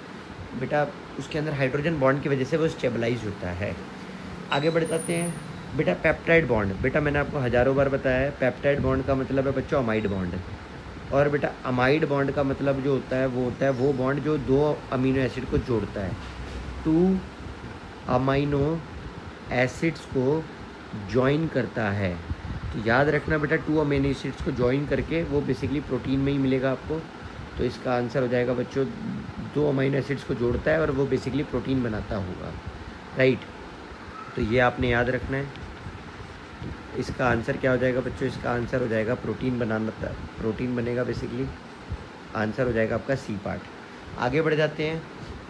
बेटा, उसके अंदर हाइड्रोजन बॉन्ड की वजह से वो स्टेबलाइज होता है। आगे बढ़ जाते हैं बेटा। पेप्टाइड बॉन्ड, बेटा मैंने आपको हज़ारों बार बताया है, पेप्टाइड बॉन्ड का मतलब है बच्चों अमाइड बॉन्ड। और बेटा अमाइड बॉन्ड का मतलब जो होता है वो बॉन्ड जो 2 अमीनो एसिड को जोड़ता है, 2 अमीनो एसिड्स को ज्वाइन करता है। तो याद रखना बेटा 2 अमीनो एसिड्स को ज्वाइन करके वो बेसिकली प्रोटीन में ही मिलेगा आपको। तो इसका आंसर हो जाएगा बच्चों 2 अमीनो एसिड्स को जोड़ता है और वो बेसिकली प्रोटीन बनाता होगा, राइट। तो ये आपने याद रखना है। इसका आंसर क्या हो जाएगा बच्चों, इसका आंसर हो जाएगा प्रोटीन बनेगा बेसिकली। आंसर हो जाएगा आपका सी पार्ट। आगे बढ़ जाते हैं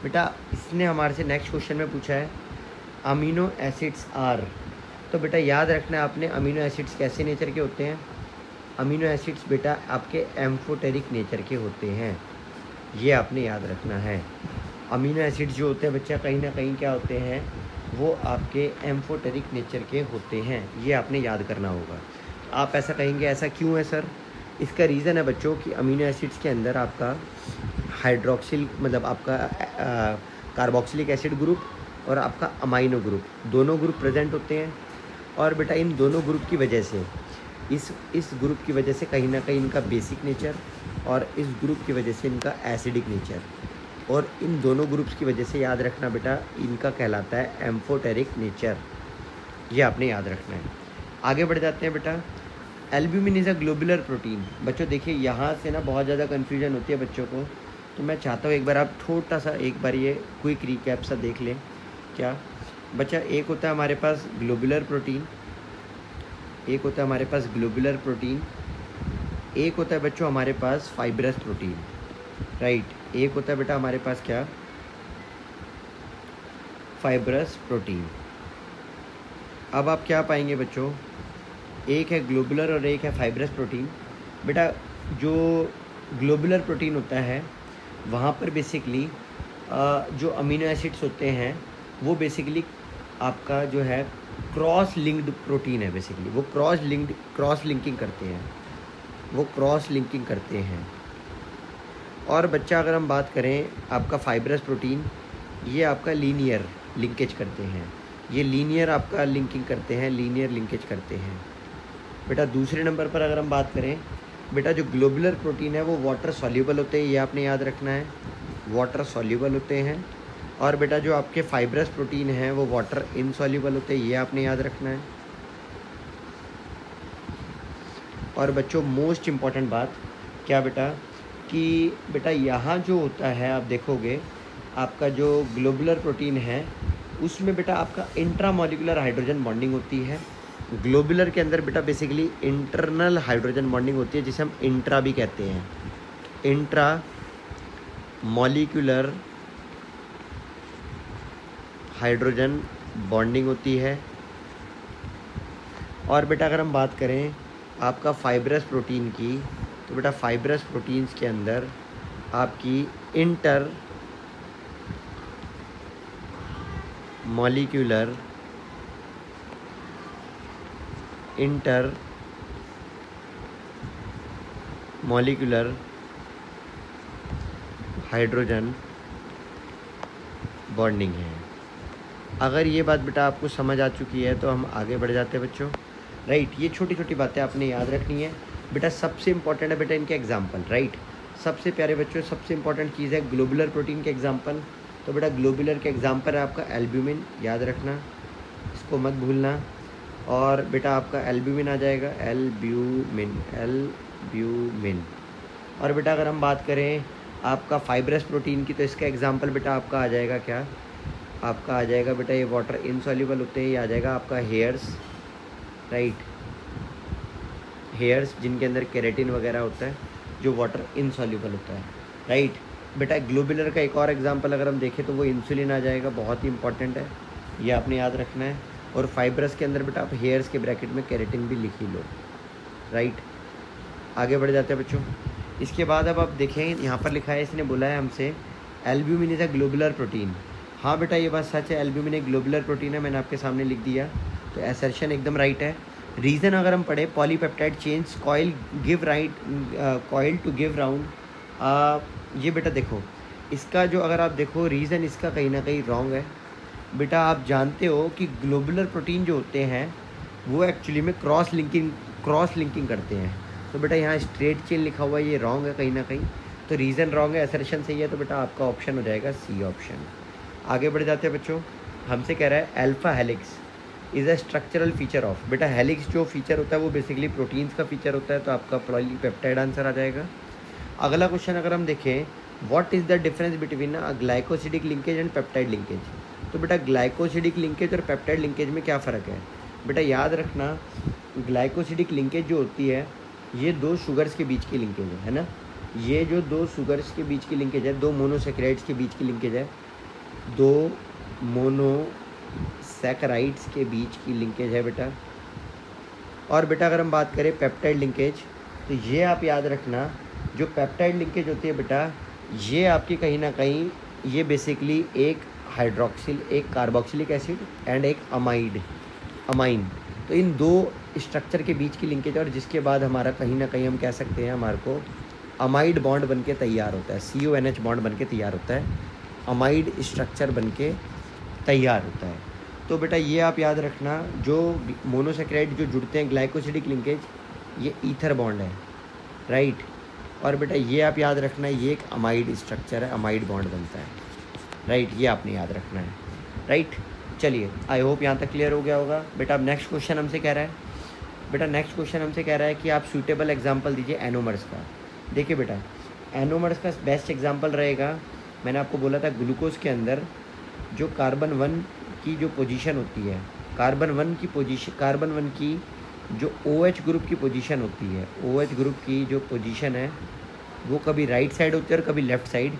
बेटा। इसने हमारे से नेक्स्ट क्वेश्चन में पूछा है अमीनो एसिड्स आर। तो बेटा याद रखना आपने अमीनो एसिड्स कैसे नेचर के होते हैं। अमीनो एसिड्स बेटा आपके एम्फोटेरिक नेचर के होते हैं, ये आपने याद रखना है। अमीनो एसिड्स जो होते हैं बच्चा कहीं ना कहीं क्या होते हैं, वो आपके एम्फोटेरिक नेचर के होते हैं, ये आपने याद करना होगा। आप ऐसा कहेंगे ऐसा क्यों है सर? इसका रीज़न है बच्चों कि अमीनो एसिड्स के अंदर आपका हाइड्रोक्सिल मतलब आपका कार्बोक्सिलिक एसिड ग्रुप और आपका अमाइनो ग्रुप, दोनों ग्रुप प्रेजेंट होते हैं। और बेटा इन दोनों ग्रुप की वजह से इस ग्रुप की वजह से कहीं ना कहीं इनका बेसिक नेचर और इस ग्रुप की वजह से इनका एसिडिक नेचर, और इन दोनों ग्रुप्स की वजह से याद रखना बेटा इनका कहलाता है एम्फोटेरिक नेचर, ये आपने याद रखना है। आगे बढ़ जाते हैं बेटा। Albumin is a globular protein. बच्चों देखिए यहाँ से ना बहुत ज़्यादा कन्फ्यूजन होती है बच्चों को, तो मैं चाहता हूँ एक बार आप छोटा सा एक बार ये क्विक रिकैप सा देख लें। क्या बच्चा, एक होता है हमारे पास ग्लोबुलर प्रोटीन, एक होता है हमारे पास ग्लोबुलर प्रोटीन, एक होता है बच्चों हमारे पास फाइब्रस प्रोटीन, राइट। एक होता है बेटा हमारे पास क्या, फाइब्रस प्रोटीन। अब आप क्या पाएंगे बच्चों, एक है ग्लोबुलर और एक है फाइब्रस प्रोटीन। बेटा जो ग्लोबुलर प्रोटीन होता है वहाँ पर बेसिकली जो अमीनो एसिड्स होते हैं वो बेसिकली आपका जो है क्रॉस लिंक्ड प्रोटीन है। बेसिकली वो क्रॉस लिंकिंग करते हैं। और बच्चा अगर हम बात करें आपका फाइब्रस प्रोटीन, ये आपका लीनियर लिंकेज करते हैं, ये लीनियर आपका लिंकिंग करते हैं, लीनियर लिंकेज करते हैं। बेटा दूसरे नंबर पर अगर हम बात करें बेटा जो ग्लोबुलर प्रोटीन है वो वाटर सॉल्यूबल होते हैं, ये आपने याद रखना है, वाटर सॉल्यूबल होते हैं। और बेटा जो आपके फाइब्रस प्रोटीन हैं वो वाटर इनसॉल्यूबल होते हैं, ये आपने याद रखना है। और बच्चों मोस्ट इम्पॉर्टेंट बात क्या बेटा, कि बेटा यहाँ जो होता है आप देखोगे आपका जो ग्लोबुलर प्रोटीन है उसमें बेटा आपका इंट्रामॉलिक्यूलर हाइड्रोजन बॉन्डिंग होती है। ग्लोबुलर के अंदर बेटा बेसिकली इंटरनल हाइड्रोजन बॉन्डिंग होती है, जिसे हम इंट्रा भी कहते हैं। इंट्रा मॉलिक्यूलर हाइड्रोजन बॉन्डिंग होती है। और बेटा अगर हम बात करें आपका फाइब्रस प्रोटीन की, तो बेटा फाइब्रस प्रोटीन्स के अंदर आपकी इंटर मॉलिक्यूलर हाइड्रोजन बॉन्डिंग है। अगर ये बात बेटा आपको समझ आ चुकी है तो हम आगे बढ़ जाते हैं बच्चों। राइट, ये छोटी छोटी बातें आपने याद रखनी है बेटा। सबसे इंपॉर्टेंट है बेटा इनके एग्जाम्पल। राइट, सबसे प्यारे बच्चों सबसे इंपॉर्टेंट चीज़ है ग्लोबुलर प्रोटीन के एग्जाम्पल। तो बेटा ग्लोबुलर के एग्जाम्पल है आपका एल्ब्यूमिन, याद रखना, इसको मत भूलना। और बेटा आपका एल्ब्यूमिन आ जाएगा, एल्ब्यूमिन। और बेटा अगर हम बात करें आपका फाइब्रस प्रोटीन की, तो इसका एग्जाम्पल बेटा आपका आ जाएगा क्या, आपका आ जाएगा बेटा ये वाटर इनसॉल्यूबल होते हैं, ये आ जाएगा आपका हेयर्स। राइट, हेयर्स जिनके अंदर केराटिन वगैरह होता है जो वाटर इनसॉल्यूबल होता है। राइट बेटा, ग्लोबुलर का एक और एग्जांपल अगर हम देखें तो वो इंसुलिन आ जाएगा, बहुत ही इंपॉर्टेंट है, ये आपने याद रखना है। और फाइब्रस के अंदर बेटा आप हेयर्स के ब्रैकेट में केराटिन भी लिख ही लो। राइट, आगे बढ़ जाते हैं बच्चों। इसके बाद अब आप देखें यहाँ पर लिखा है, इसने बोला है हमसे albumin is a globular protein. हाँ बेटा ये बात सच है, एल्ब्यूमिन एक ग्लोबुलर प्रोटीन है, मैंने आपके सामने लिख दिया, तो असर्शन एकदम राइट है। रीज़न अगर हम पढ़े polypeptide chains coil to give round, ये बेटा देखो इसका जो अगर आप देखो रीज़न इसका कहीं ना कहीं रॉन्ग है बेटा। आप जानते हो कि ग्लोबुलर प्रोटीन जो होते हैं वो एक्चुअली में क्रॉस लिंकिंग करते हैं। तो बेटा यहाँ स्ट्रेट चेन लिखा हुआ है, ये रॉन्ग है कहीं ना कहीं, तो रीज़न रॉन्ग है, असर्शन सही है, तो बेटा आपका ऑप्शन हो जाएगा सी ऑप्शन। आगे बढ़ जाते हैं बच्चों। हमसे कह रहा है alpha helix is a structural feature of, बेटा हेलिक्स जो फीचर होता है वो बेसिकली प्रोटीन्स का फीचर होता है, तो आपका पॉलीपेप्टाइड आंसर आ जाएगा। अगला क्वेश्चन अगर हम देखें, what is the difference between a glycosidic linkage and peptide linkage. तो बेटा ग्लाइकोसिडिक लिंकेज और पेप्टाइड लिंकेज में क्या फ़र्क है बेटा, याद रखना ग्लाइकोसिडिक लिंकेज जो होती है ये दो शुगर्स के बीच की लिंकेज है ना, ये जो दो शुगर्स के बीच की लिंकेज है, दो मोनोसेक्राइड्स के बीच की लिंकेज है, दो मोनोसेक्राइड्स के बीच की लिंकेज है बेटा। और बेटा अगर हम बात करें पेप्टाइड लिंकेज, तो ये आप याद रखना जो पेप्टाइड लिंकेज होती है बेटा, ये आपकी कहीं ना कहीं ये बेसिकली एक हाइड्रोक्सिल, एक कार्बोक्सिलिक एसिड एंड एक अमाइन, तो इन दो स्ट्रक्चर के बीच की लिंकेज, और जिसके बाद हमारा कहीं ना कहीं हम कह सकते हैं हमारे को अमाइड बॉन्ड बन के तैयार होता है, CONH बॉन्ड बन के तैयार होता है, अमाइड स्ट्रक्चर बन के तैयार होता है। तो बेटा ये आप याद रखना, जो मोनोसेक्राइड जो जुड़ते हैं ग्लाइकोसिडिक लिंकेज, ये ईथर बॉन्ड है। राइट, और बेटा ये आप याद रखना ये एक अमाइड स्ट्रक्चर है, अमाइड बॉन्ड बनता है। राइट, ये आपने याद रखना है। राइट, चलिए आई होप यहाँ तक क्लियर हो गया होगा बेटा। अब नेक्स्ट क्वेश्चन हमसे कह रहा है बेटा, नेक्स्ट क्वेश्चन हमसे कह रहा है कि आप सूटेबल एग्जांपल दीजिए एनोमर्स का। देखिए बेटा एनोमर्स का बेस्ट एग्जांपल रहेगा, मैंने आपको बोला था ग्लूकोज के अंदर जो कार्बन 1 की जो पोजीशन होती है, कार्बन वन की जो OH ग्रुप की पोजीशन होती है, OH ग्रुप की जो पोजीशन है वो कभी राइट साइड होती है और कभी लेफ़्ट साइड।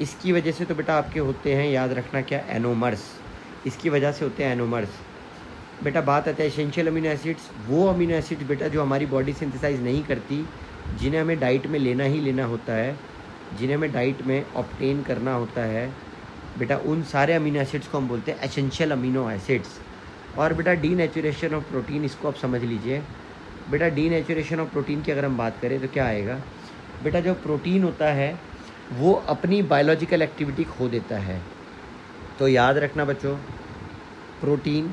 इसकी वजह से तो बेटा आपके होते हैं, याद रखना क्या, एनोमर्स, इसकी वजह से होते हैं एनोमर्स। बेटा बात आता है एसेंशियल अमीनो एसिड्स, वो अमीनो एसिड्स बेटा जो हमारी बॉडी सिंथेसाइज नहीं करती, जिन्हें हमें डाइट में लेना ही लेना होता है, जिन्हें हमें डाइट में ऑब्टेन करना होता है बेटा, उन सारे अमीनो एसिड्स को हम बोलते हैं एसेंशियल अमीनो एसिड्स। और बेटा डीनेचुरेशन ऑफ प्रोटीन, इसको आप समझ लीजिए बेटा, डीनेचुरेशन ऑफ प्रोटीन की अगर हम बात करें तो क्या आएगा बेटा, जो प्रोटीन होता है वो अपनी बायोलॉजिकल एक्टिविटी खो देता है। तो याद रखना बच्चों, प्रोटीन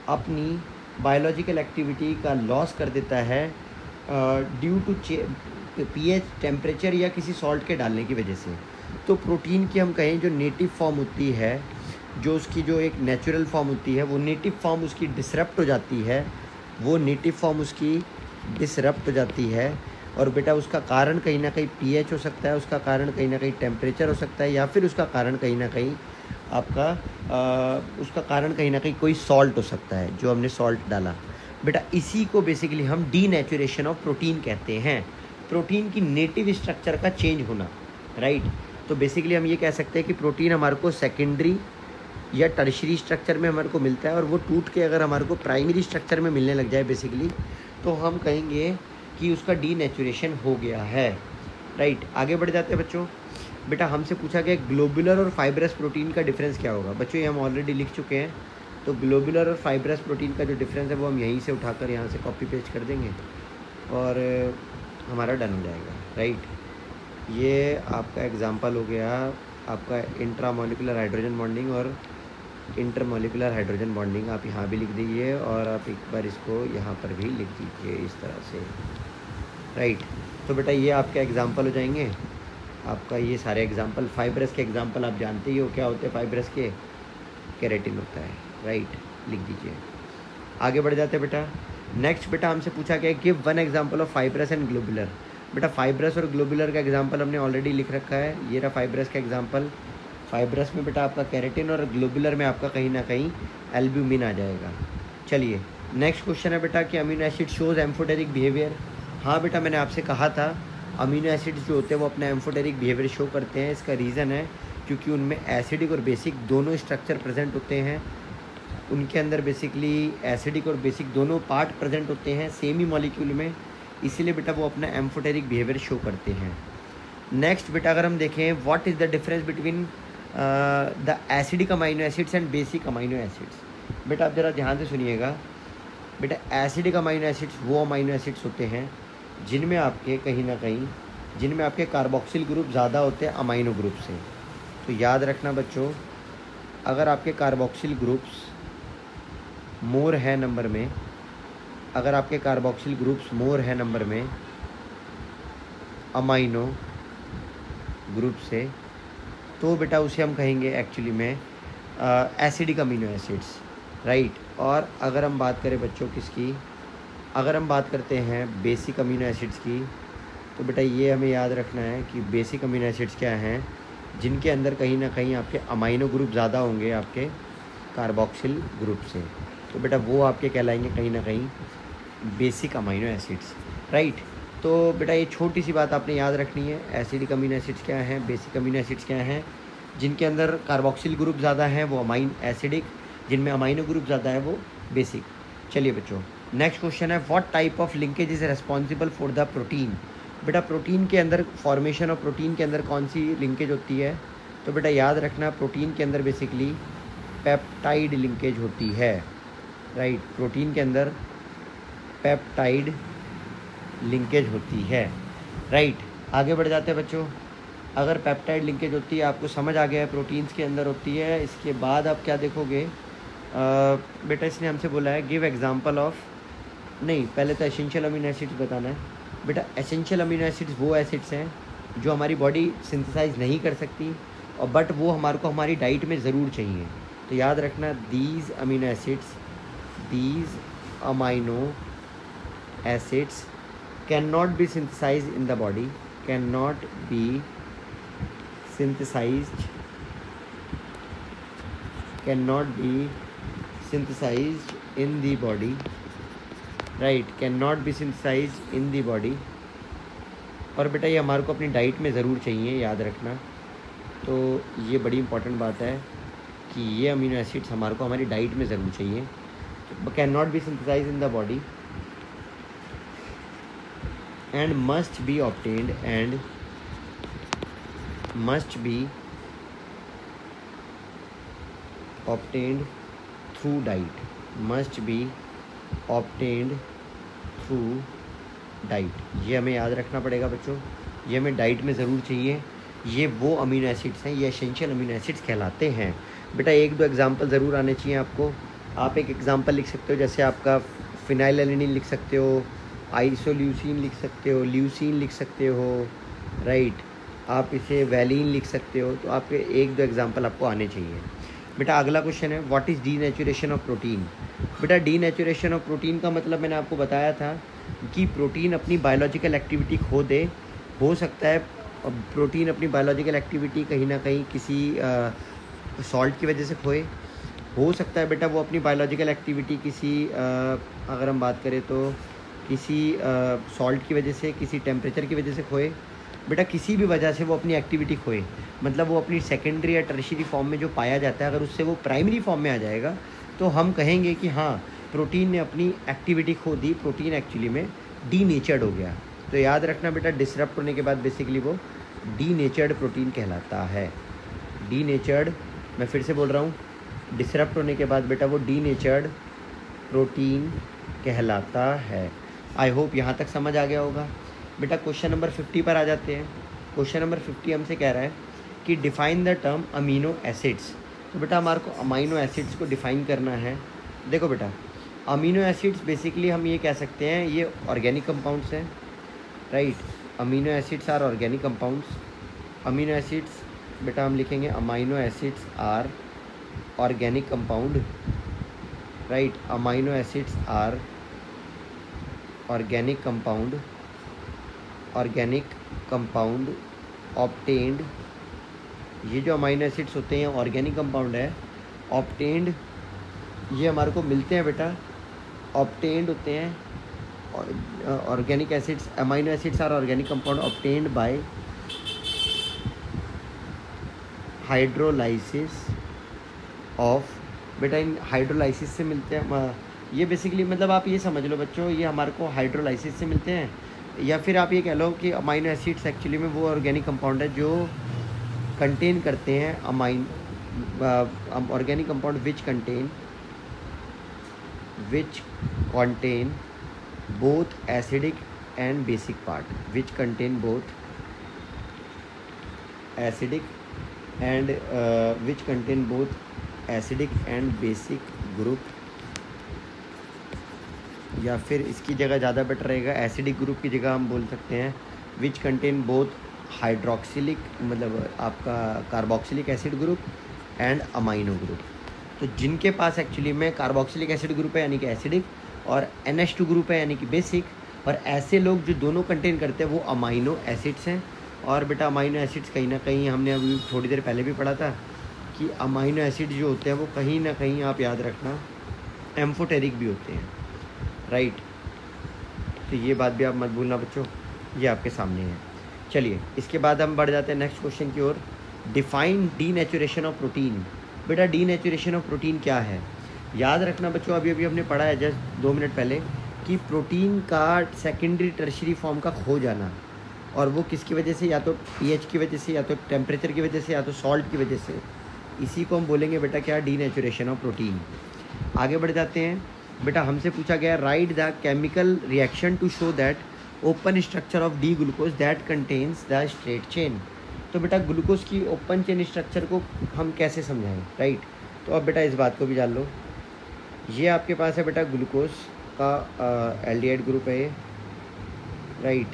अपनी बायोलॉजिकल एक्टिविटी का लॉस कर देता है ड्यू टू पीएच, टेम्परेचर या किसी सॉल्ट के डालने की वजह से। तो प्रोटीन की हम कहें जो नेटिव फॉर्म होती है, जो उसकी जो एक नेचुरल फॉर्म होती है, वो नेटिव फॉर्म उसकी डिसरप्ट हो जाती है, वो नेटिव फॉर्म उसकी डिसरप्ट हो जाती है। और बेटा उसका कारण कहीं ना कहीं पीएच हो सकता है, उसका कारण कहीं ना कहीं टेम्परेचर हो सकता है, या फिर उसका कारण कहीं ना कहीं आपका उसका कारण कहीं ना कहीं कोई सॉल्ट हो सकता है, जो हमने सॉल्ट डाला। बेटा इसी को बेसिकली हम डीनेचुरेशन ऑफ प्रोटीन कहते हैं, प्रोटीन की नेटिव स्ट्रक्चर का चेंज होना, राइट। तो बेसिकली हम ये कह सकते हैं कि प्रोटीन हमारे को सेकेंडरी या टर्शरी स्ट्रक्चर में हमारे को मिलता है, और वो टूट के अगर हमारे को प्राइमरी स्ट्रक्चर में मिलने लग जाए बेसिकली, तो हम कहेंगे कि उसका डीनेचुरेशन हो गया है, राइट। आगे बढ़ जाते हैं बच्चों। बेटा हमसे पूछा गया ग्लोबुलर और फाइब्रस प्रोटीन का डिफरेंस क्या होगा। बच्चों ये हम ऑलरेडी लिख चुके हैं, तो ग्लोबुलर और फाइब्रस प्रोटीन का जो डिफरेंस है वो हम यहीं से उठाकर यहाँ से कॉपी पेस्ट कर देंगे और हमारा डन हो जाएगा, राइट। ये आपका एग्जांपल हो गया आपका इंट्रामोलिकुलर हाइड्रोजन बॉन्डिंग और इंटरमोलिकुलर हाइड्रोजन बॉन्डिंग। आप यहाँ भी लिख दीजिए और आप एक बार इसको यहाँ पर भी लिख दीजिए इस तरह से, राइट। तो बेटा ये आपके एग्जांपल हो जाएंगे। आपका ये सारे एग्जांपल, फाइब्रस के एग्जांपल आप जानते ही हो क्या होते हैं फाइब्रस के, केराटिन होता है, राइट, लिख दीजिए। आगे बढ़ जाते हैं बेटा। नेक्स्ट बेटा हमसे पूछा गया give one example of fibrous and globular. बेटा फाइब्रस और ग्लोबुलर का एग्जांपल हमने ऑलरेडी लिख रखा है, ये रहा फाइब्रस का एग्जांपल। फाइब्रस में बेटा आपका केराटिन और ग्लोबुलर में आपका कहीं ना कहीं एल्ब्यूमिन आ जाएगा। चलिए नेक्स्ट क्वेश्चन है बेटा कि amino acid shows amphoteric behaviour. हाँ बेटा मैंने आपसे कहा था अमीनो एसिड्स जो होते हैं वो अपना एम्फोटेरिक बिहेवियर शो करते हैं। इसका रीज़न है क्योंकि उनमें एसिडिक और बेसिक दोनों स्ट्रक्चर प्रेजेंट होते हैं, उनके अंदर बेसिकली एसिडिक और बेसिक दोनों पार्ट प्रेजेंट होते हैं सेम ही मॉलिक्यूल में, इसीलिए बेटा वो अपना एम्फोटेरिक बिहेवियर शो करते हैं। नेक्स्ट बेटा अगर हम देखें what is the difference between the acidic amino acids and basic amino acids. बेटा आप ज़रा ध्यान से सुनिएगा। बेटा एसिडिक अमाइनो एसिड्स वो अमाइनो एसिड्स होते हैं जिनमें आपके कहीं ना कहीं जिनमें आपके कार्बोक्सिल ग्रुप ज़्यादा होते हैं अमाइनो ग्रुप से। तो याद रखना बच्चों, अगर आपके कार्बोक्सिल ग्रुप्स मोर है नंबर में, अगर आपके कार्बोक्सिल ग्रुप्स मोर है नंबर में अमाइनो ग्रुप से, तो बेटा उसे हम कहेंगे एक्चुअली में एसिडिक अमीनो एसिड्स, राइट। और अगर हम बात करें बच्चों किसकी, अगर हम बात करते हैं बेसिक अमीनो एसिड्स की, तो बेटा ये हमें याद रखना है कि बेसिक अमीनो एसिड्स क्या हैं, जिनके अंदर कहीं ना कहीं आपके अमाइनो ग्रुप ज़्यादा होंगे आपके कार्बोक्सिल ग्रुप से, तो बेटा वो आपके कहलाएंगे कहीं ना कहीं बेसिक अमीनो एसिड्स, राइट। तो बेटा ये छोटी सी बात आपने याद रखनी है, एसिडिक अमीनो एसिड्स क्या हैं, बेसिक अमीनो एसिड्स क्या हैं। जिनके अंदर कार्बोक्सिल ग्रुप ज़्यादा है वो एसिडिक, जिनमें अमाइनो ग्रुप ज़्यादा है वो बेसिक। चलिए बच्चों नेक्स्ट क्वेश्चन है what type of linkage is responsible for the protein. बेटा प्रोटीन के अंदर फॉर्मेशन ऑफ प्रोटीन के अंदर कौन सी लिंकेज होती है, तो बेटा याद रखना प्रोटीन के अंदर बेसिकली पेप्टाइड लिंकेज होती है, राइट। प्रोटीन के अंदर पेप्टाइड लिंकेज होती है, राइट। आगे बढ़ जाते हैं बच्चों। अगर पेप्टाइड लिंकेज होती है, आपको समझ आ गया है प्रोटीन्स के अंदर होती है, इसके बाद आप क्या देखोगे बेटा इसने हमसे बोला है गिव एग्जांपल ऑफ, नहीं पहले तो एसेंशियल अमीनो एसिड्स बताना है। बेटा एसेंशियल अमीनो एसिड्स वो एसिड्स हैं जो हमारी बॉडी सिंथेसाइज नहीं कर सकती और बट वो हमारे को हमारी डाइट में ज़रूर चाहिए। तो याद रखना these amino acids, these amino acids can not be synthesise in the body, can not be synthesised, can not be synthesized in the body, right, cannot be synthesized in the body। और बेटा ये हमारे को अपनी डाइट में ज़रूर चाहिए, याद रखना। तो ये बड़ी इंपॉर्टेंट बात है कि ये अमीनो एसिड्स हमारे को हमारी डाइट में ज़रूर चाहिए। Can not be synthesised in the body and must be obtained, and must be obtained through diet, must be obtained through diet. ये हमें याद रखना पड़ेगा बच्चों, ये हमें डाइट में ज़रूर चाहिए। ये वो अमीनो एसिड्स हैं, ये एसेंशियल अमीनो एसिड्स कहलाते हैं। बेटा एक दो एग्जांपल ज़रूर आने चाहिए आपको। आप एक एग्जांपल लिख सकते हो, जैसे आपका फिनाइलएलेनिन लिख सकते हो, आइसोल्यूसिन लिख सकते हो, ल्यूसिन लिख सकते हो, राइट। आप इसे वैलिन लिख सकते हो। तो आपके 1-2 एग्जांपल आपको आने चाहिए। बेटा अगला क्वेश्चन है what is denaturation of protein. बेटा डीनेचुरेशन ऑफ प्रोटीन का मतलब मैंने आपको बताया था कि प्रोटीन अपनी बायोलॉजिकल एक्टिविटी खो दे। हो सकता है प्रोटीन अपनी बायोलॉजिकल एक्टिविटी कहीं ना कहीं किसी सॉल्ट की वजह से खोए। हो सकता है बेटा वो अपनी बायोलॉजिकल एक्टिविटी किसी अगर हम बात करें तो किसी सॉल्ट की वजह से, किसी टेम्परेचर की वजह से खोए। बेटा किसी भी वजह से वो अपनी एक्टिविटी खोए, मतलब वो अपनी सेकेंडरी या टर्शियरी फॉर्म में जो पाया जाता है, अगर उससे वो प्राइमरी फॉर्म में आ जाएगा तो हम कहेंगे कि हाँ प्रोटीन ने अपनी एक्टिविटी खो दी, प्रोटीन एक्चुअली में डीनेचर्ड हो गया। तो याद रखना बेटा डिसरप्ट होने के बाद बेसिकली वो डीनेचर्ड प्रोटीन कहलाता है। डीनेचर्ड, मैं फिर से बोल रहा हूँ, डिसरप्ट होने के बाद बेटा वो डीनेचर्ड प्रोटीन कहलाता है। आई होप यहाँ तक समझ आ गया होगा। बेटा क्वेश्चन नंबर 50 पर आ जाते हैं। क्वेश्चन नंबर 50 हमसे कह रहा है कि define the term amino acids. तो बेटा हमारे को अमीनो एसिड्स को डिफाइन करना है। देखो बेटा अमीनो एसिड्स बेसिकली हम ये कह सकते हैं ये ऑर्गेनिक कंपाउंड्स हैं, right. Amino acids are organic compounds. Amino acids बेटा हम लिखेंगे amino acids are organic compound, right. Amino acids are organic compound, organic compound obtained. ये जो अमीनो एसिड्स होते हैं ऑर्गेनिक कंपाउंड है। ऑब्टेन्ड ये हमारे को मिलते हैं बेटा, ऑब्टेन्ड होते हैं organic acids. Amino acids are organic compound obtained by hydrolysis of. बेटा इन हाइड्रोलाइसिस से मिलते हैं। ये बेसिकली मतलब आप ये समझ लो बच्चों, ये हमारे को हाइड्रोलाइसिस से मिलते हैं, या फिर आप ये कह लो कि अमीनो एसिड्स एक्चुअली में वो ऑर्गेनिक कंपाउंड है जो कंटेन करते हैं organic compound which contain both acidic and basic part, which contain both acidic and which contain both acidic and basic group, या फिर इसकी जगह ज़्यादा बेटर रहेगा एसिडिक ग्रुप की जगह हम बोल सकते हैं विच कंटेन बोथ हाइड्रोक्सिलिक, मतलब आपका carboxylic acid group and amino group. तो जिनके पास एक्चुअली में कार्बोक्सिलिक एसिड ग्रुप है यानी कि एसिडिक, और NH2 ग्रुप है यानी कि बेसिक, और ऐसे लोग जो दोनों कंटेन करते हैं वो अमाइनो एसिड्स हैं। और बेटा अमाइनो एसिड्स कहीं ना कहीं हमने अभी थोड़ी देर पहले भी पढ़ा था कि अमाइनो एसिड जो होते हैं वो कहीं ना कहीं आप याद रखना एम्फोटेरिक भी होते हैं, राइट। तो ये बात भी आप मत भूलना बच्चों, ये आपके सामने है। चलिए इसके बाद हम बढ़ जाते हैं नेक्स्ट क्वेश्चन की ओर। Define denaturation of protein. बेटा डीनेचुरेशन ऑफ प्रोटीन क्या है? याद रखना बच्चों, अभी अभी हमने पढ़ा है जस्ट 2 मिनट पहले कि प्रोटीन का सेकेंडरी टर्शियरी फॉर्म का खो जाना, और वो किसकी वजह से, या तो pH की वजह से, या तो टेम्परेचर की वजह से, या तो सॉल्ट की वजह से। इसी को हम बोलेंगे बेटा क्या, डीनेचुरेशन ऑफ प्रोटीन। आगे बढ़ जाते हैं। बेटा हमसे पूछा गया right the chemical reaction to show that open structure of D glucose that contains the straight chain. तो बेटा ग्लूकोज की ओपन चेन स्ट्रक्चर को हम कैसे समझाएं, राइट। तो अब बेटा इस बात को भी जान लो। ये आपके पास है बेटा ग्लूकोज का एल्डिहाइड ग्रुप है ये, राइट।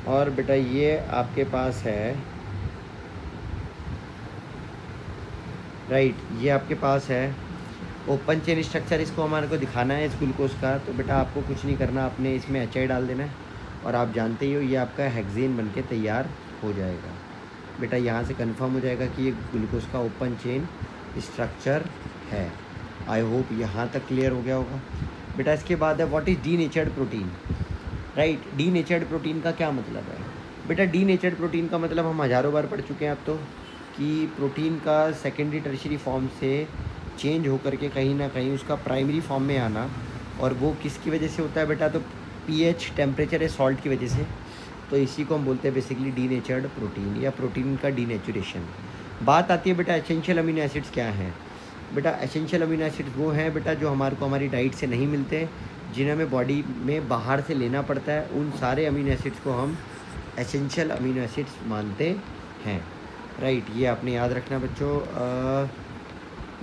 और बेटा ये आपके पास है, राइट, ये आपके पास है ओपन चेन स्ट्रक्चर। इसको हमारे को दिखाना है इस ग्लूकोज का। तो बेटा आपको कुछ नहीं करना, आपने इसमें HI डाल देना है, और आप जानते ही हो ये आपका हेक्सेन बनके तैयार हो जाएगा। बेटा यहाँ से कंफर्म हो जाएगा कि ये ग्लूकोज का ओपन चेन स्ट्रक्चर है। आई होप यहाँ तक क्लियर हो गया होगा। बेटा इसके बाद है what is denatured protein, right. Denatured protein का क्या मतलब है? बेटा डीनेचर्ड प्रोटीन का मतलब हम हज़ारों बार पढ़ चुके हैं अब तो, कि प्रोटीन का सेकेंडरी टर्शियरी फॉर्म से चेंज होकर के कहीं ना कहीं उसका प्राइमरी फॉर्म में आना, और वो किसकी वजह से होता है बेटा, तो pH टेम्परेचर या सॉल्ट की वजह से। तो इसी को हम बोलते हैं बेसिकली डीनेचर्ड प्रोटीन या प्रोटीन का डीनेचुरेशन। बात आती है बेटा एसेंशियल अमीनो एसिड्स क्या हैं। बेटा एसेंशियल अमीनो एसिड्स वो हैं बेटा जो हमारे को हमारी डाइट से नहीं मिलते, जिन्हें हमें बॉडी में बाहर से लेना पड़ता है। उन सारे अमीनो एसिड्स को हम एसेंशियल अमीनो एसिड्स मानते हैं, राइट। ये आपने याद रखना बच्चों।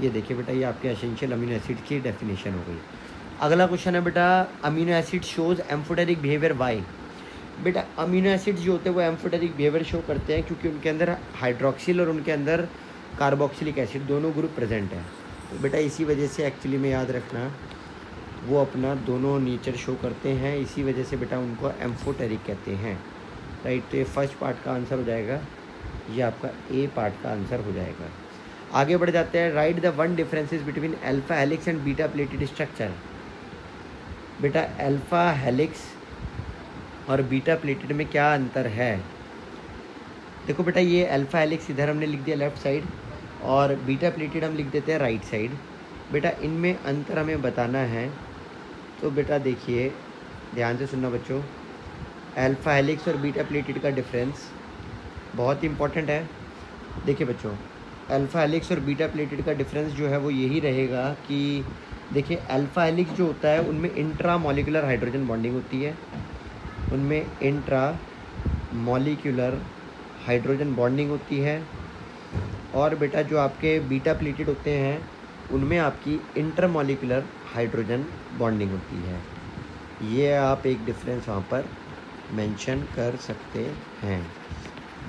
ये देखिए बेटा ये आपके एसेंशियल अमीनो एसिड की डेफिनेशन हो गई। अगला क्वेश्चन है बेटा, amino acid shows amphoteric behaviour why. बेटा अमीनो एसिड्स जो होते हैं वो एम्फोटेरिक बिहेवियर शो करते हैं क्योंकि उनके अंदर हाइड्रोक्सिल और उनके अंदर कार्बोक्सिलिक एसिड दोनों ग्रुप प्रेजेंट है। तो बेटा इसी वजह से एक्चुअली में याद रखना वो अपना दोनों नेचर शो करते हैं, इसी वजह से बेटा उनको एम्फोटेरिक कहते हैं। राइट, तो ये फर्स्ट पार्ट का आंसर हो जाएगा, ये आपका ए पार्ट का आंसर हो जाएगा। आगे बढ़ जाते हैं, right the one differences between alpha helix and beta pleated structure. बेटा अल्फा हेलिक्स और बीटा प्लेटेड में क्या अंतर है? देखो बेटा ये अल्फा हेलिक्स इधर हमने लिख दिया लेफ्ट साइड और बीटा प्लेटेड हम लिख देते हैं राइट साइड। बेटा इनमें अंतर हमें बताना है, तो बेटा देखिए ध्यान से सुनना बच्चों, अल्फा हेलिक्स और बीटा प्लेटेड का डिफरेंस बहुत इंपॉर्टेंट है। देखिए बच्चों, अल्फा हेलिक्स और बीटा प्लेटेड का डिफरेंस जो है वो यही रहेगा कि देखिए अल्फा हेलिक्स जो होता है उनमें इंट्रा मॉलिक्यूलर हाइड्रोजन बॉन्डिंग होती है, उनमें इंट्रा मॉलिक्यूलर हाइड्रोजन बॉन्डिंग होती है। और बेटा जो आपके बीटा प्लेटेड होते हैं उनमें आपकी इंटरमॉलिक्यूलर हाइड्रोजन बॉन्डिंग होती है। ये आप एक डिफरेंस वहाँ पर मेंशन कर सकते हैं।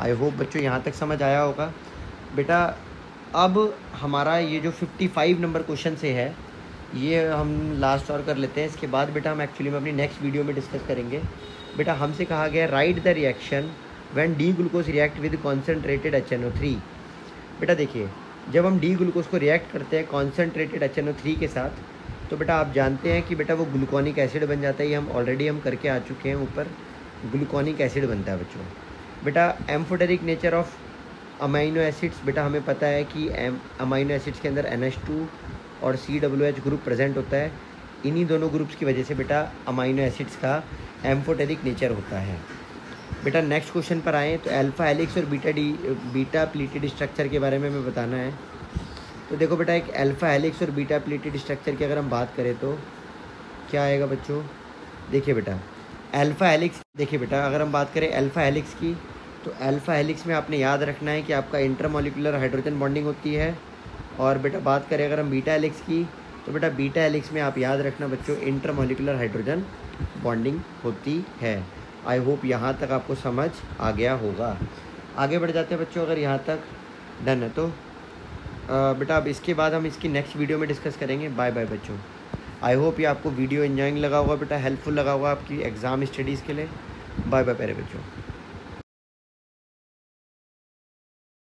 आई होप बच्चों यहाँ तक समझ आया होगा। बेटा अब हमारा ये जो 55 नंबर क्वेश्चन से है ये हम लास्ट और कर लेते हैं, इसके बाद बेटा हम एक्चुअली में अपनी नेक्स्ट वीडियो में डिस्कस करेंगे। बेटा हमसे कहा गया right the reaction when D glucose react with concentrated HNO3। बेटा देखिए जब हम डी ग्लूकोज को रिएक्ट करते हैं कॉन्सेंट्रेटेड HNO3 के साथ, तो बेटा आप जानते हैं कि बेटा वो ग्लूकोनिक एसिड बन जाता है। ये हम ऑलरेडी करके आ चुके हैं, ऊपर ग्लूकोनिक एसिड बनता है बच्चों। बेटा amphoteric nature of amino acids, बेटा हमें पता है कि अमाइनो एसिड्स के अंदर NH2 और COOH ग्रुप प्रेजेंट होता है। इन्हीं दोनों ग्रुप्स की वजह से बेटा अमाइनो एसिड्स का एम्फोटेरिक नेचर होता है। बेटा नेक्स्ट क्वेश्चन पर आएँ तो अल्फा हेलिक्स और बीटा प्लेटेड स्ट्रक्चर के बारे में हमें बताना है। तो देखो बेटा एक अल्फा हेलिक्स और बीटा प्लेटेड स्ट्रक्चर की अगर हम बात करें तो क्या आएगा बच्चों? देखिए बेटा अल्फा हेलिक्स, देखिए बेटा अगर हम बात करें अल्फा हेलिक्स की, तो अल्फा हेलिक्स में आपने याद रखना है कि आपका इंटरमॉलिक्यूलर हाइड्रोजन बॉन्डिंग होती है। और बेटा बात करें अगर हम बीटा हेलिक्स की, तो बेटा बीटा हेलिक्स में आप याद रखना बच्चों इंटरमॉलिक्यूलर हाइड्रोजन बॉन्डिंग होती है। आई होप यहाँ तक आपको समझ आ गया होगा। आगे बढ़ जाते हैं बच्चों, अगर यहाँ तक डन है तो बेटा अब इसके बाद हम इसकी नेक्स्ट वीडियो में डिस्कस करेंगे। बाय बाय बच्चों। आई होप ये आपको वीडियो एंजॉइंग लगा होगा बेटा, हेल्पफुल लगा होगा आपकी एग्ज़ाम स्टडीज़ के लिए। बाय बाय प्यारे बच्चों।